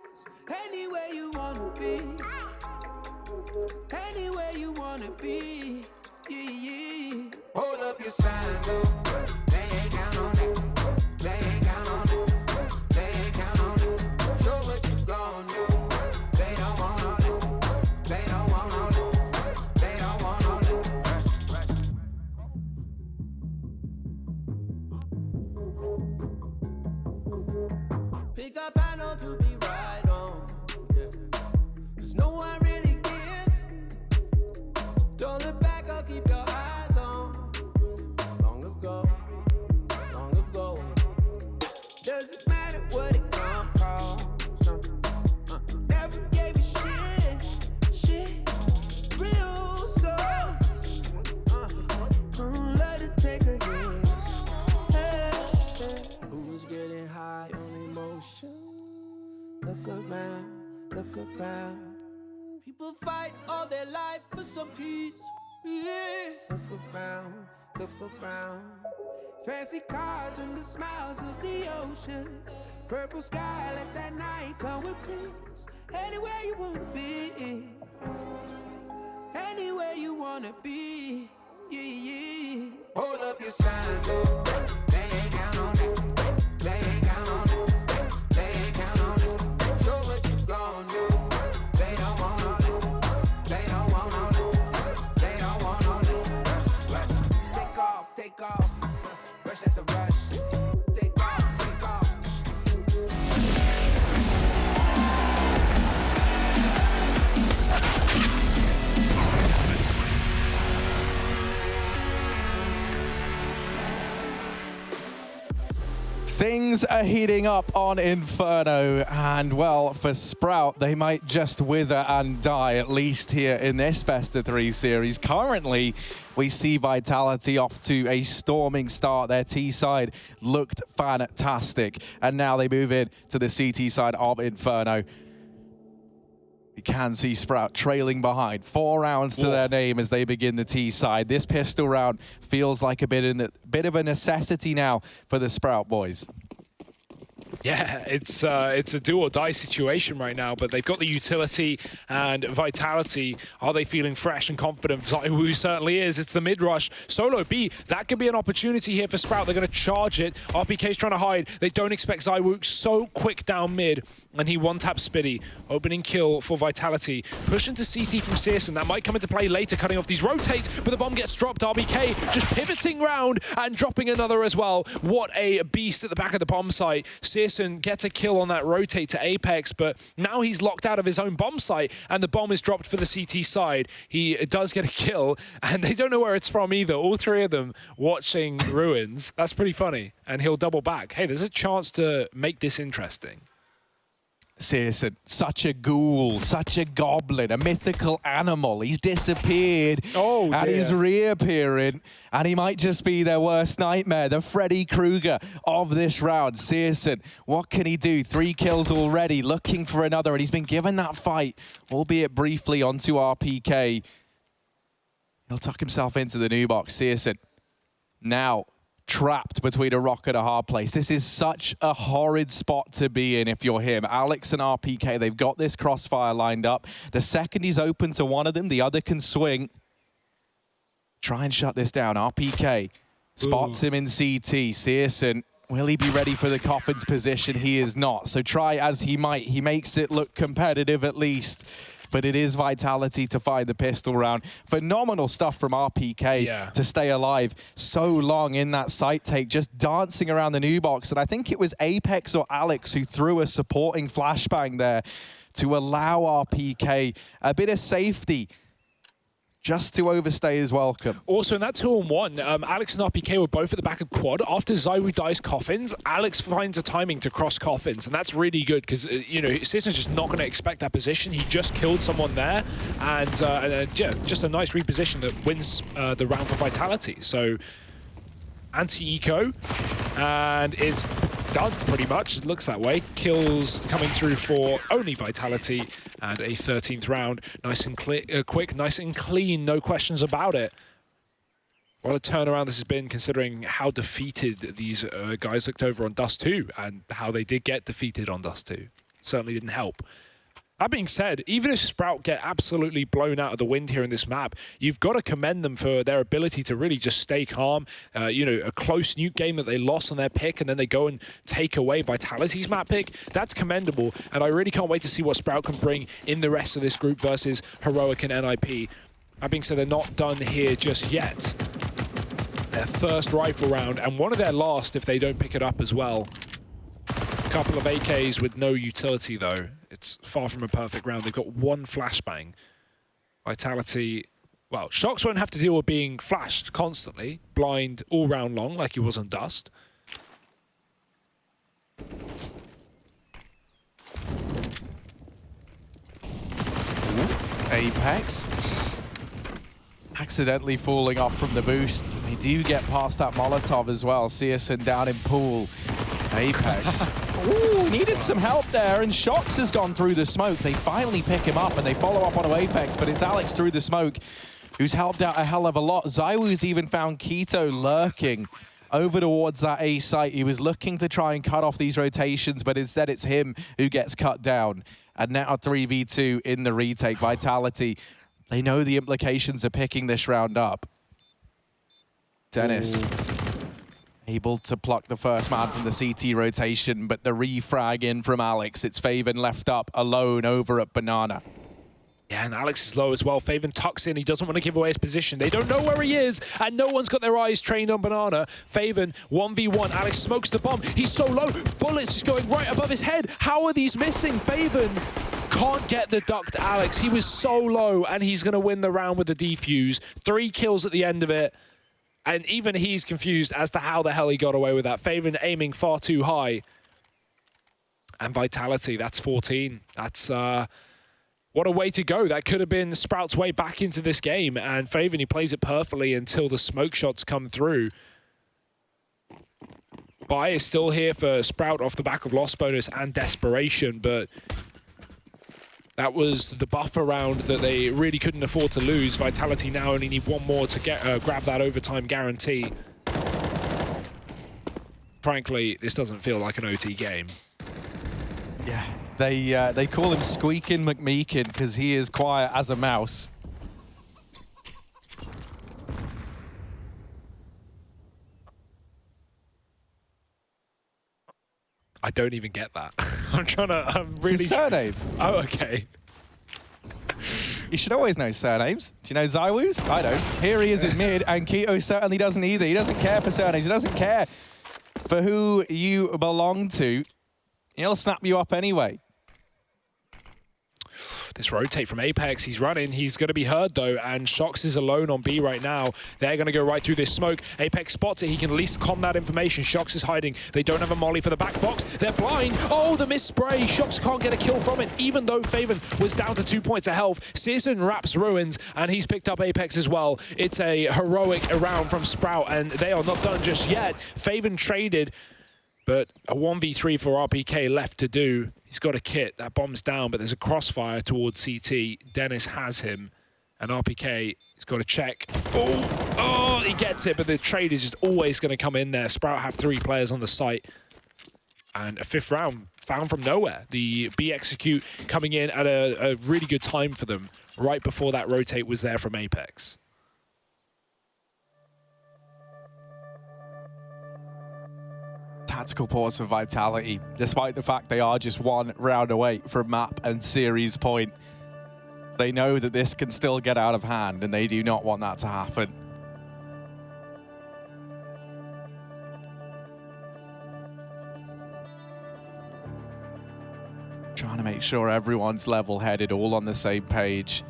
Anywhere you wanna be. Anywhere you wanna be. Yeah, yeah. Hold up your sign, though. They ain't count on that. They ain't count on that. They ain't count on that. Show what you gon' do. They don't want all that. They don't want all that. They don't want all that. Pick up, I know to be right on. Yeah. 'Cause no one really gives. Don't look back, I'll keep your eyes on. Long ago, long ago. Doesn't matter what it gon' cost. Never gave a shit. Real souls. Let it take a hit. Hey. Who's getting high? Look around, look around. People fight all their life for some peace. Yeah. Look around, look around. Fancy cars and the smiles of the ocean. Purple sky, let that night come with peace. Anywhere you wanna be. Anywhere you wanna be. Yeah, yeah. Hold up your sign, though. Lay down on it. Lay down on it. Lay down on it. Show what you gon' do. They don't want on it. They don't want on it. They don't want on it. Take off, take off. Rush at the rush. Take off, take off. Things are heating up on Inferno, and well, for Sprout, they might just wither and die, at least here in this best-of-3 series. Currently, we see Vitality off to a storming start. Their T side looked fantastic, and now they move in to the CT side of Inferno. You can see Sprout trailing behind. 4 rounds to their name as they begin the T side. This pistol round feels like a bit of a necessity now for the Sprout boys. Yeah, it's a do-or-die situation right now, but they've got the utility and Vitality. Are they feeling fresh and confident? Zhamuhe certainly is. It's the mid-rush. Solo B, that could be an opportunity here for Sprout. They're going to charge it. RPK's trying to hide. They don't expect Zhamuhe so quick down mid, and he one-taps Spitty. Opening kill for Vitality. Push into CT from Searson. That might come into play later, cutting off these rotates, but the bomb gets dropped. RBK just pivoting round and dropping another as well. What a beast at the back of the bomb site. Searson gets a kill on that rotate to Apex, but now he's locked out of his own bomb site, and the bomb is dropped for the CT side. He does get a kill, and they don't know where it's from either. All 3 of them watching Ruins. That's pretty funny. And he'll double back. Hey, there's a chance to make this interesting. Searson, such a ghoul, such a goblin, a mythical animal. He's disappeared and he's reappearing, and he might just be their worst nightmare, the Freddy Krueger of this round. Searson, what can he do? 3 kills already, looking for another, and he's been given that fight, albeit briefly, onto RPK. He'll tuck himself into the new box. Searson, now trapped between a rock and a hard place. This is such a horrid spot to be in if you're him. Alex and RPK, they've got this crossfire lined up. The second he's open to one of them, the other can swing. Try and shut this down. RPK spots him in CT. Searson, will he be ready for the coffin's position? He is not. So try as he might, he makes it look competitive at least. But it is Vitality to find the pistol round. Phenomenal stuff from RPK to stay alive so long in that site take, just dancing around the new box. And I think it was Apex or Alex who threw a supporting flashbang there to allow RPK a bit of safety, just to overstay his welcome. Also, in that 2-on-1, Alex and RPK were both at the back of quad. After Zhamuhe dies coffins, Alex finds a timing to cross coffins, and that's really good because, you know, Searson's just not going to expect that position. He just killed someone there, and yeah, just a nice reposition that wins the round for Vitality. So, anti-eco, and it's done pretty much. It looks that way. Kills coming through for only Vitality, and a 13th round. Nice and quick, nice and clean, no questions about it. What a turnaround this has been, considering how defeated these guys looked over on Dust 2, and how they did get defeated on Dust 2. Certainly didn't help. That being said, even if Sprout get absolutely blown out of the wind here in this map, you've got to commend them for their ability to really just stay calm. You know, a close nuke game that they lost on their pick, and then they go and take away Vitality's map pick. That's commendable, and I really can't wait to see what Sprout can bring in the rest of this group versus Heroic and NIP. That being said, they're not done here just yet. Their first rifle round, and one of their last if they don't pick it up as well. A couple of AKs with no utility, though. It's far from a perfect round. They've got 1 flashbang. Vitality, well, Shox won't have to deal with being flashed constantly. Blind all round long, like he was on Dust. Apex accidentally falling off from the boost. They do get past that Molotov as well. Searson down in pool. Apex Ooh, needed some help there, and Shox has gone through the smoke. They finally pick him up, and they follow up onto Apex, but it's Alex through the smoke who's helped out a hell of a lot. Zywu's even found Quito lurking over towards that A site. He was looking to try and cut off these rotations, but instead it's him who gets cut down. And now 3v2 in the retake. Vitality, they know the implications of picking this round up. Dennis able to pluck the first man from the CT rotation, but the refrag in from Alex. It's Faven left up alone over at Banana. Yeah, and Alex is low as well. Faven tucks in. He doesn't want to give away his position. They don't know where he is, and no one's got their eyes trained on Banana. Faven, 1v1. Alex smokes the bomb. He's so low. Bullets just going right above his head. How are these missing? Faven can't get the duck to Alex. He was so low, and he's going to win the round with the defuse. 3 kills at the end of it, and even he's confused as to how the hell he got away with that. Faven aiming far too high. And Vitality, that's 14. That's... what a way to go. That could have been Sprout's way back into this game. And Faven, he plays it perfectly until the smoke shots come through. Buy is still here for Sprout off the back of loss bonus and desperation, but that was the buffer round that they really couldn't afford to lose. Vitality now only need 1 more to get grab that overtime guarantee. Frankly, this doesn't feel like an OT game. Yeah. They call him Squeakin' McMeekin because he is quiet as a mouse. I don't even get that. I'm really... It's his surname. Oh, okay. You should always know surnames. Do you know Zywu's? I don't. Here he is in mid, and Quito certainly doesn't either. He doesn't care for surnames. He doesn't care for who you belong to. He'll snap you up anyway. This rotate from Apex, he's running. He's going to be heard, though, and Shox is alone on B right now. They're going to go right through this smoke. Apex spots it. He can at least comm that information. Shox is hiding. They don't have a molly for the back box. They're blind. Oh, the miss spray. Shox can't get a kill from it, even though Faven was down to 2 points of health. Searson wraps Ruins, and he's picked up Apex as well. It's a heroic round from Sprout, and they are not done just yet. Faven traded, but a 1v3 for RPK left to do. He's got a kit. That bomb's down, but there's a crossfire towards CT. Dennis has him, and RPK has got to check. Oh, he gets it, but the trade is just always going to come in there. Sprout have 3 players on the site, and a 5th round found from nowhere. The B execute coming in at a really good time for them, right before that rotate was there from Apex. Tactical pause for Vitality, despite the fact they are just 1 round away from map and series point. They know that this can still get out of hand, and they do not want that to happen. Trying to make sure everyone's level-headed, all on the same page.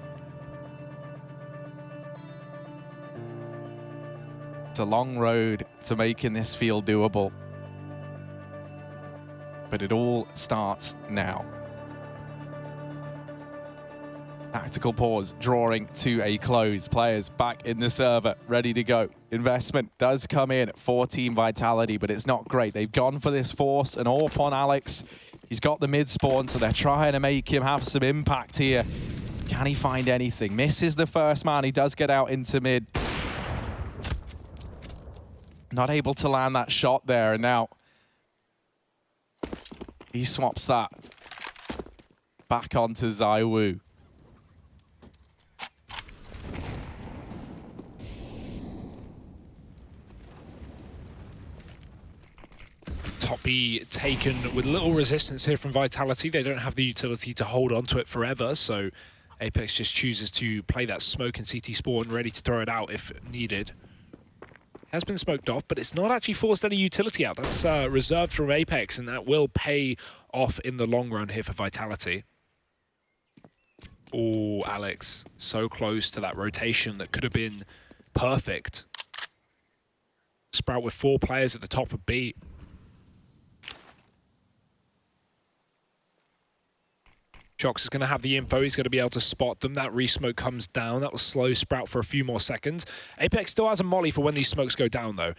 It's a long road to making this feel doable. But it all starts now. Tactical pause, drawing to a close. Players back in the server, ready to go. Investment does come in for Team Vitality, but it's not great. They've gone for this force, and AWP on Alex. He's got the mid spawn, so they're trying to make him have some impact here. Can he find anything? Misses the first man. He does get out into mid. Not able to land that shot there, and now he swaps that back onto Zywoo. Top B taken with little resistance here from Vitality. They don't have the utility to hold onto it forever, so Apex just chooses to play that smoke and CT spawn, ready to throw it out if needed. Has been smoked off, but it's not actually forced any utility out. That's reserved from Apex, and that will pay off in the long run here for Vitality. Oh, Alex, so close to that rotation that could have been perfect. Sprout with 4 players at the top of B. Shox is going to have the info. He's going to be able to spot them. That re-smoke comes down. That will slow Sprout for a few more seconds. Apex still has a molly for when these smokes go down, though.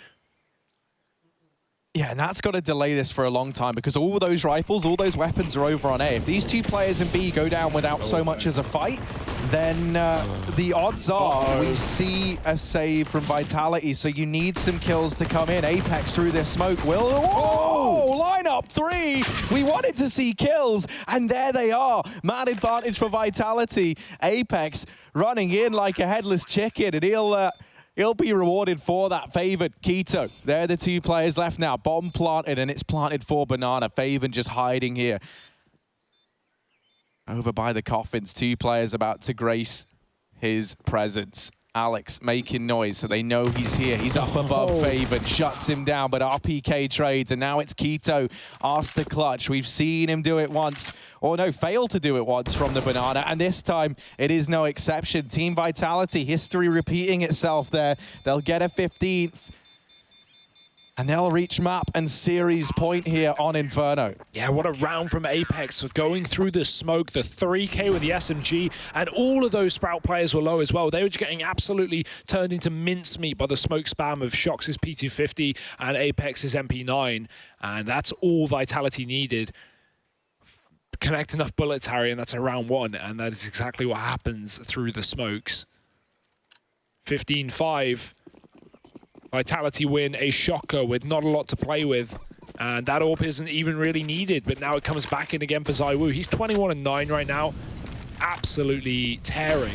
Yeah, and that's got to delay this for a long time because all those rifles, all those weapons are over on A. If these two players in B go down without so much as a fight, then the odds are we see a save from Vitality. So you need some kills to come in. Apex through this smoke will... Whoa! Line up 3! We wanted to see kills, and there they are. Man advantage for Vitality. Apex running in like a headless chicken, and he'll be rewarded for that. Favored, Quito. They're the two players left now. Bomb planted, and it's planted for Banana. Faven just hiding here. Over by the coffins, two players about to grace his presence. Alex making noise, so they know he's here. He's up above Faven, shuts him down, but RPK trades, and now it's Quito asked to clutch. We've seen him do it once, or no, fail to do it once from the Banana, and this time it is no exception. Team Vitality, history repeating itself there. They'll get a 15th. And they'll reach map and series point here on Inferno. Yeah, what a round from Apex with going through the smoke, the 3K with the SMG, and all of those Sprout players were low as well. They were just getting absolutely turned into mincemeat by the smoke spam of Shox's P250 and Apex's MP9, and that's all Vitality needed. Connect enough bullets, Harry, and that's a round 1, and that is exactly what happens through the smokes. 15-5. Vitality win, a shocker with not a lot to play with. And that AWP isn't even really needed, but now it comes back in again for Zhamuhe. He's 21-9 right now. Absolutely tearing.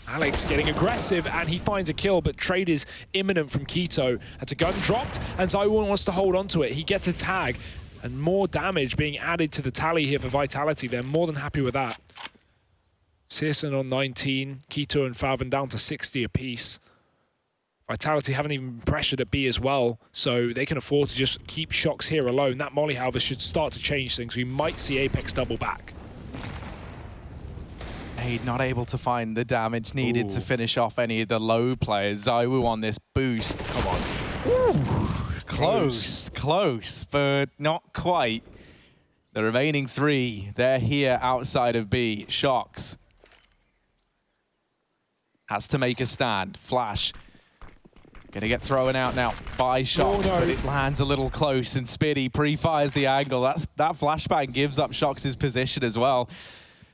Alex getting aggressive, and he finds a kill, but trade is imminent from Quito. That's a gun dropped, and Zhamuhe wants to hold on to it. He gets a tag, and more damage being added to the tally here for Vitality. They're more than happy with that. Searson on 19, Quito and Faven down to 60 apiece. Vitality haven't even been pressured at B as well, so they can afford to just keep Shox here alone. That molly, however, should start to change things. We might see Apex double back. Aid not able to find the damage needed to finish off any of the low players. Zhamuhe on this boost. Come on. Ooh, close, but not quite. The remaining 3, they're here outside of B. Shox has to make a stand. Flash. Gonna get thrown out now by Shox, but it lands a little close, and Spitty pre-fires the angle. That flashbang gives up Shox's position as well.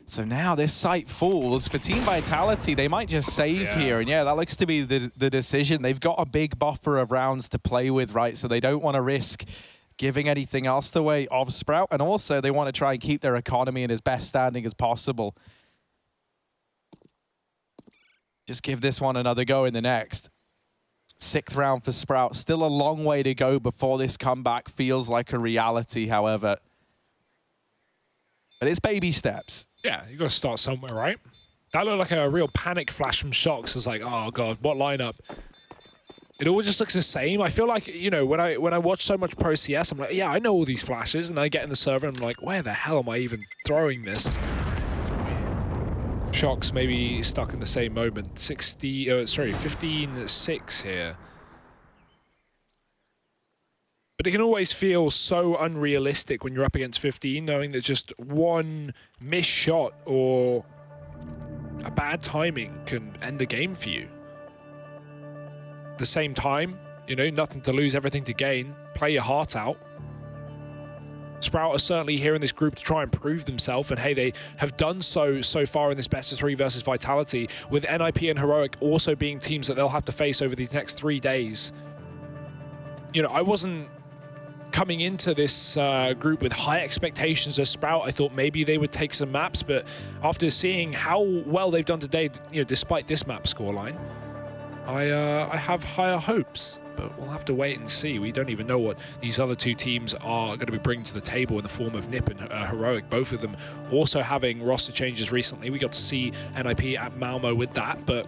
So now this site falls. For Team Vitality, they might just save here, and yeah, that looks to be the decision. They've got a big buffer of rounds to play with, right? So they don't want to risk giving anything else away of Sprout, and also they want to try and keep their economy in as best standing as possible. Just give this one another go in the next. 6th round for Sprout. Still a long way to go before this comeback feels like a reality, however. But it's baby steps. Yeah, you got to start somewhere, right? That looked like a real panic flash from Shox. It's like, oh god, what lineup? It all just looks the same. I feel like, you know, when I watch so much Pro CS, I'm like, yeah, I know all these flashes, and I get in the server and I'm like, where the hell am I even throwing this? Shox maybe stuck in the same moment. 15-6 here. But it can always feel so unrealistic when you're up against 15, knowing that just one missed shot or a bad timing can end the game for you. At the same time, you know, nothing to lose, everything to gain. Play your heart out. Sprout are certainly here in this group to try and prove themselves, and hey, they have done so far in this best of 3 versus Vitality, with NIP and Heroic also being teams that they'll have to face over these next 3 days. You know, I wasn't coming into this group with high expectations of Sprout. I thought maybe they would take some maps, but after seeing how well they've done today, you know, despite this map scoreline, I have higher hopes. But we'll have to wait and see. We don't even know what these other 2 teams are going to be bringing to the table in the form of NIP and Heroic. Both of them also having roster changes recently. We got to see NIP at Malmo with that, but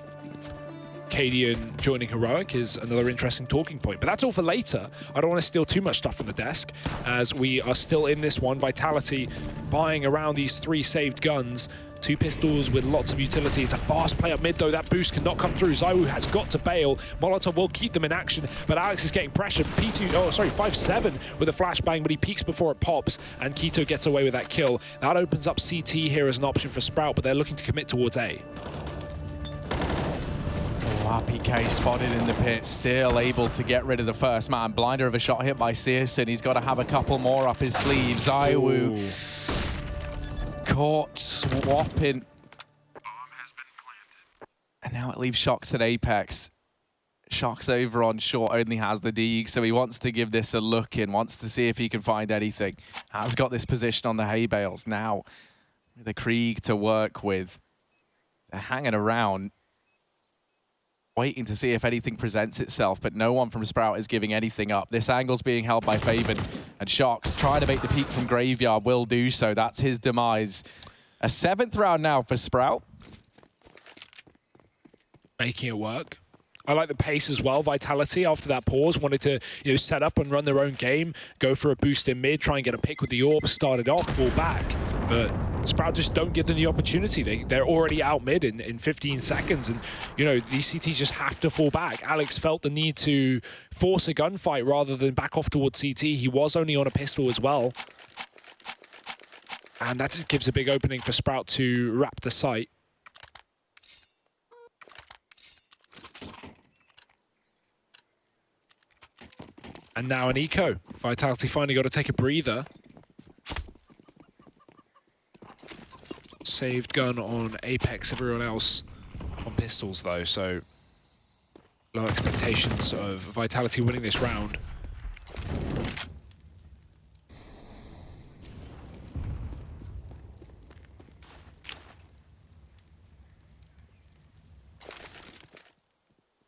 Cadian joining Heroic is another interesting talking point. But that's all for later. I don't want to steal too much stuff from the desk, as we are still in this one. Vitality buying around these 3 saved guns. 2 pistols with lots of utility. It's a fast play up mid, though. That boost cannot come through. Zhamuhe has got to bail. Molotov will keep them in action, but Alex is getting pressured. 5-7 with a flashbang, but he peeks before it pops, and Quito gets away with that kill. That opens up CT here as an option for Sprout, but they're looking to commit towards A. Apiece spotted in the pit, still able to get rid of the first man. Blinder of a shot hit by Searson. He's got to have a couple more up his sleeve. Zhamuhe caught swapping. And now it leaves Shox at Apex. Shox over on short only has the Deeg, so he wants to give this a look in, wants to see if he can find anything. Has got this position on the hay bales now. The Krieg to work with. They're hanging around, waiting to see if anything presents itself, but no one from Sprout is giving anything up. This angle's being held by Faven, and Shox trying to make the peek from Graveyard will do so. That's his demise. A 7th round now for Sprout. Making it work. I like the pace as well. Vitality, after that pause, wanted to set up and run their own game, go for a boost in mid, try and get a pick with the orb, start it off, fall back. But Sprout just don't give them the opportunity. They're already out mid in 15 seconds, and these CTs just have to fall back. Alex felt the need to force a gunfight rather than back off towards CT. He was only on a pistol as well. And that just gives a big opening for Sprout to wrap the site. And now an eco. Vitality finally got to take a breather. Saved gun on Apex, everyone else on pistols though, so low expectations of Vitality winning this round.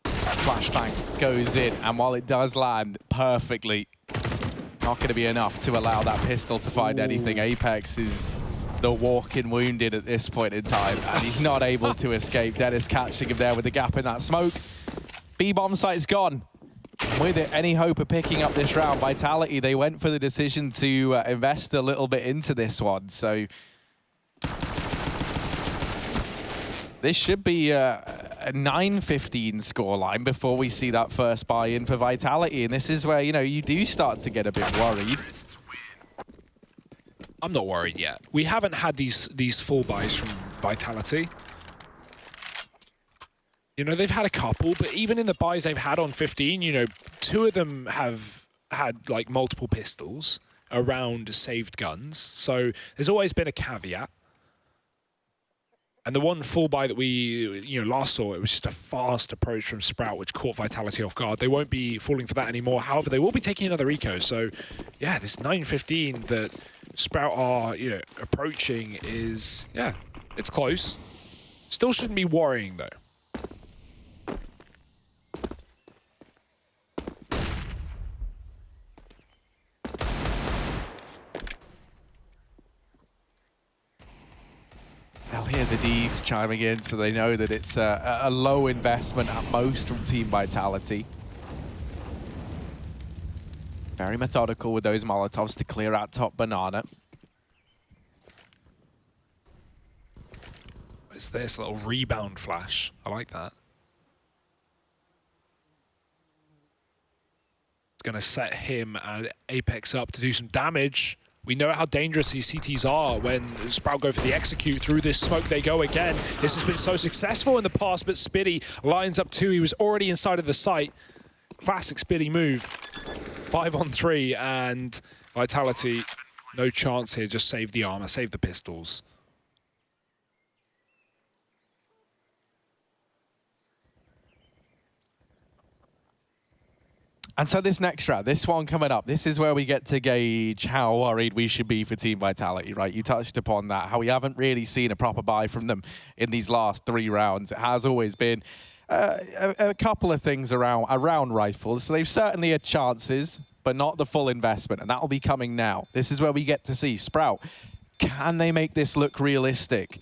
Flashbang goes in, and while it does land perfectly, not going to be enough to allow that pistol to find anything. Apex is the walking wounded at this point in time, and he's not able to escape. Dennis catching him there with the gap in that smoke. B-bomb site's gone. With it, any hope of picking up this round? Vitality, they went for the decision to invest a little bit into this one, so this should be a 9-15 scoreline before we see that first buy-in for Vitality, and this is where, you do start to get a bit worried. I'm not worried yet. We haven't had these full buys from Vitality. They've had a couple, but even in the buys they've had on 15, 2 of them have had like multiple pistols around saved guns. So there's always been a caveat. And the one full buy that we last saw, it was just a fast approach from Sprout, which caught Vitality off guard. They won't be falling for that anymore. However, they will be taking another eco. So yeah, this 9-15 that Sprout are approaching is, yeah, it's close. Still shouldn't be worrying though. They'll hear the Deegs chiming in, so they know that it's a low investment at most from Team Vitality. Very methodical with those Molotovs to clear out top banana. It's this little rebound flash. I like that. It's going to set him and Apex up to do some damage. We know how dangerous these CTs are when Sprout go for the execute. Through this smoke they go again. This has been so successful in the past, but Spitty lines up 2. He was already inside of the site. Classic Spitty move. 5-on-3, and Vitality, no chance here. Just save the armor, save the pistols. And so this next round, this one coming up, this is where we get to gauge how worried we should be for Team Vitality, right? You touched upon that, how we haven't really seen a proper buy from them in these last 3 rounds. It has always been a couple of things around rifles. So they've certainly had chances, but not the full investment, and that will be coming now. This is where we get to see Sprout. Can they make this look realistic?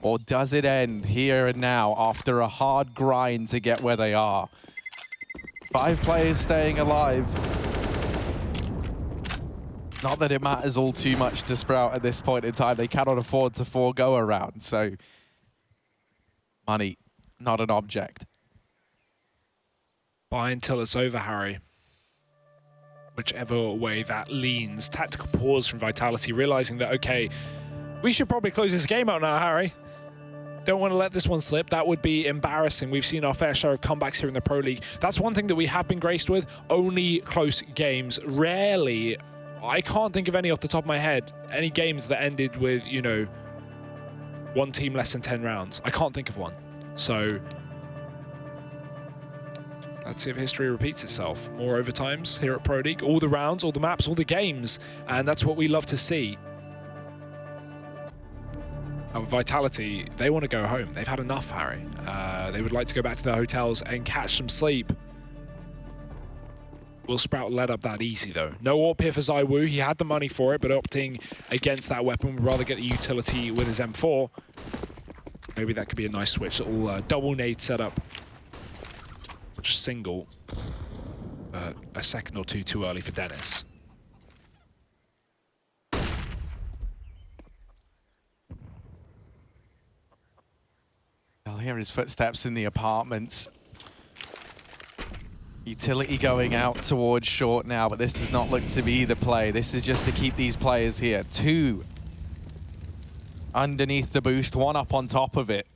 Or does it end here and now after a hard grind to get where they are? 5 players staying alive. Not that it matters all too much to Sprout at this point in time. They cannot afford to forego a round, so money, not an object. Buy until it's over, Harry. Whichever way that leans. Tactical pause from Vitality, realizing that, okay, we should probably close this game out now, Harry. don't want to let this one slip. That would be embarrassing. We've seen our fair share of comebacks here in the Pro League. That's one thing that we have been graced with. Only close games. Rarely, I can't think of any off the top of my head, any games that ended with, you know, one team less than 10 rounds. I can't think of one. So let's see if history repeats itself. More overtimes here at Pro League. All the rounds, all the maps, all the games. And that's what we love to see. Vitality, they want to go home. They've had enough, Harry. They would like to go back to their hotels and catch some sleep. Will Sprout let up that easy, though? No AWP here for Zhamuhe. He had the money for it, but opting against that weapon. Would rather get the utility with his M4. Maybe that could be a nice switch. Little double nade setup. Just single. A second or two too early for Dennis. I'll hear his footsteps in the apartments. Utility going out towards short now, but this does not look to be the play. This is just to keep these players here. 2 underneath the boost, 1 up on top of it.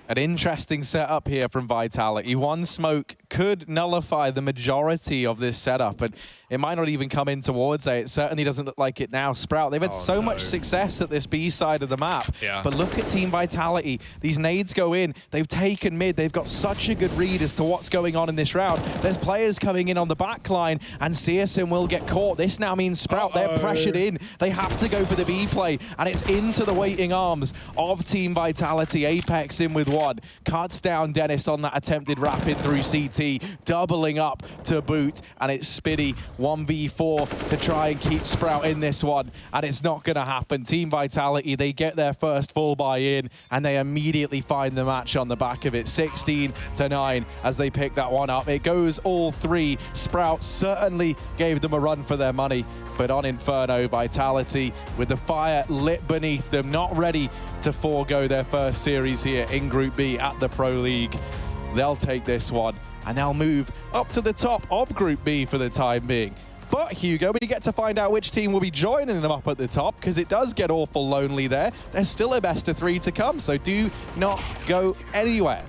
An interesting setup here from Vitality. 1 smoke could nullify the majority of this setup, and it might not even come in towards A. It certainly doesn't look like it now. Sprout, they've had so much success at this B side of the map, but look at Team Vitality. These nades go in, they've taken mid, they've got such a good read as to what's going on in this round. There's players coming in on the backline, and Searson will get caught. This now means Sprout, they're pressured in. They have to go for the B play, and it's into the waiting arms of Team Vitality. Apex in with 1. Cuts down Dennis on that attempted rapid through CT, doubling up to boot, and it's Spiddy 1v4 to try and keep Sprout in this one, and it's not going to happen. Team Vitality, they get their first full buy-in, and they immediately find the match on the back of it. 16-9 as they pick that one up. It goes all 3. Sprout certainly gave them a run for their money, but on Inferno, Vitality with the fire lit beneath them, not ready to forego their first series here in Group B at the Pro League. They'll take this one, and they'll move up to the top of Group B for the time being. But Hugo, we get to find out which team will be joining them up at the top, because it does get awful lonely there. There's still a best of 3 to come, so do not go anywhere.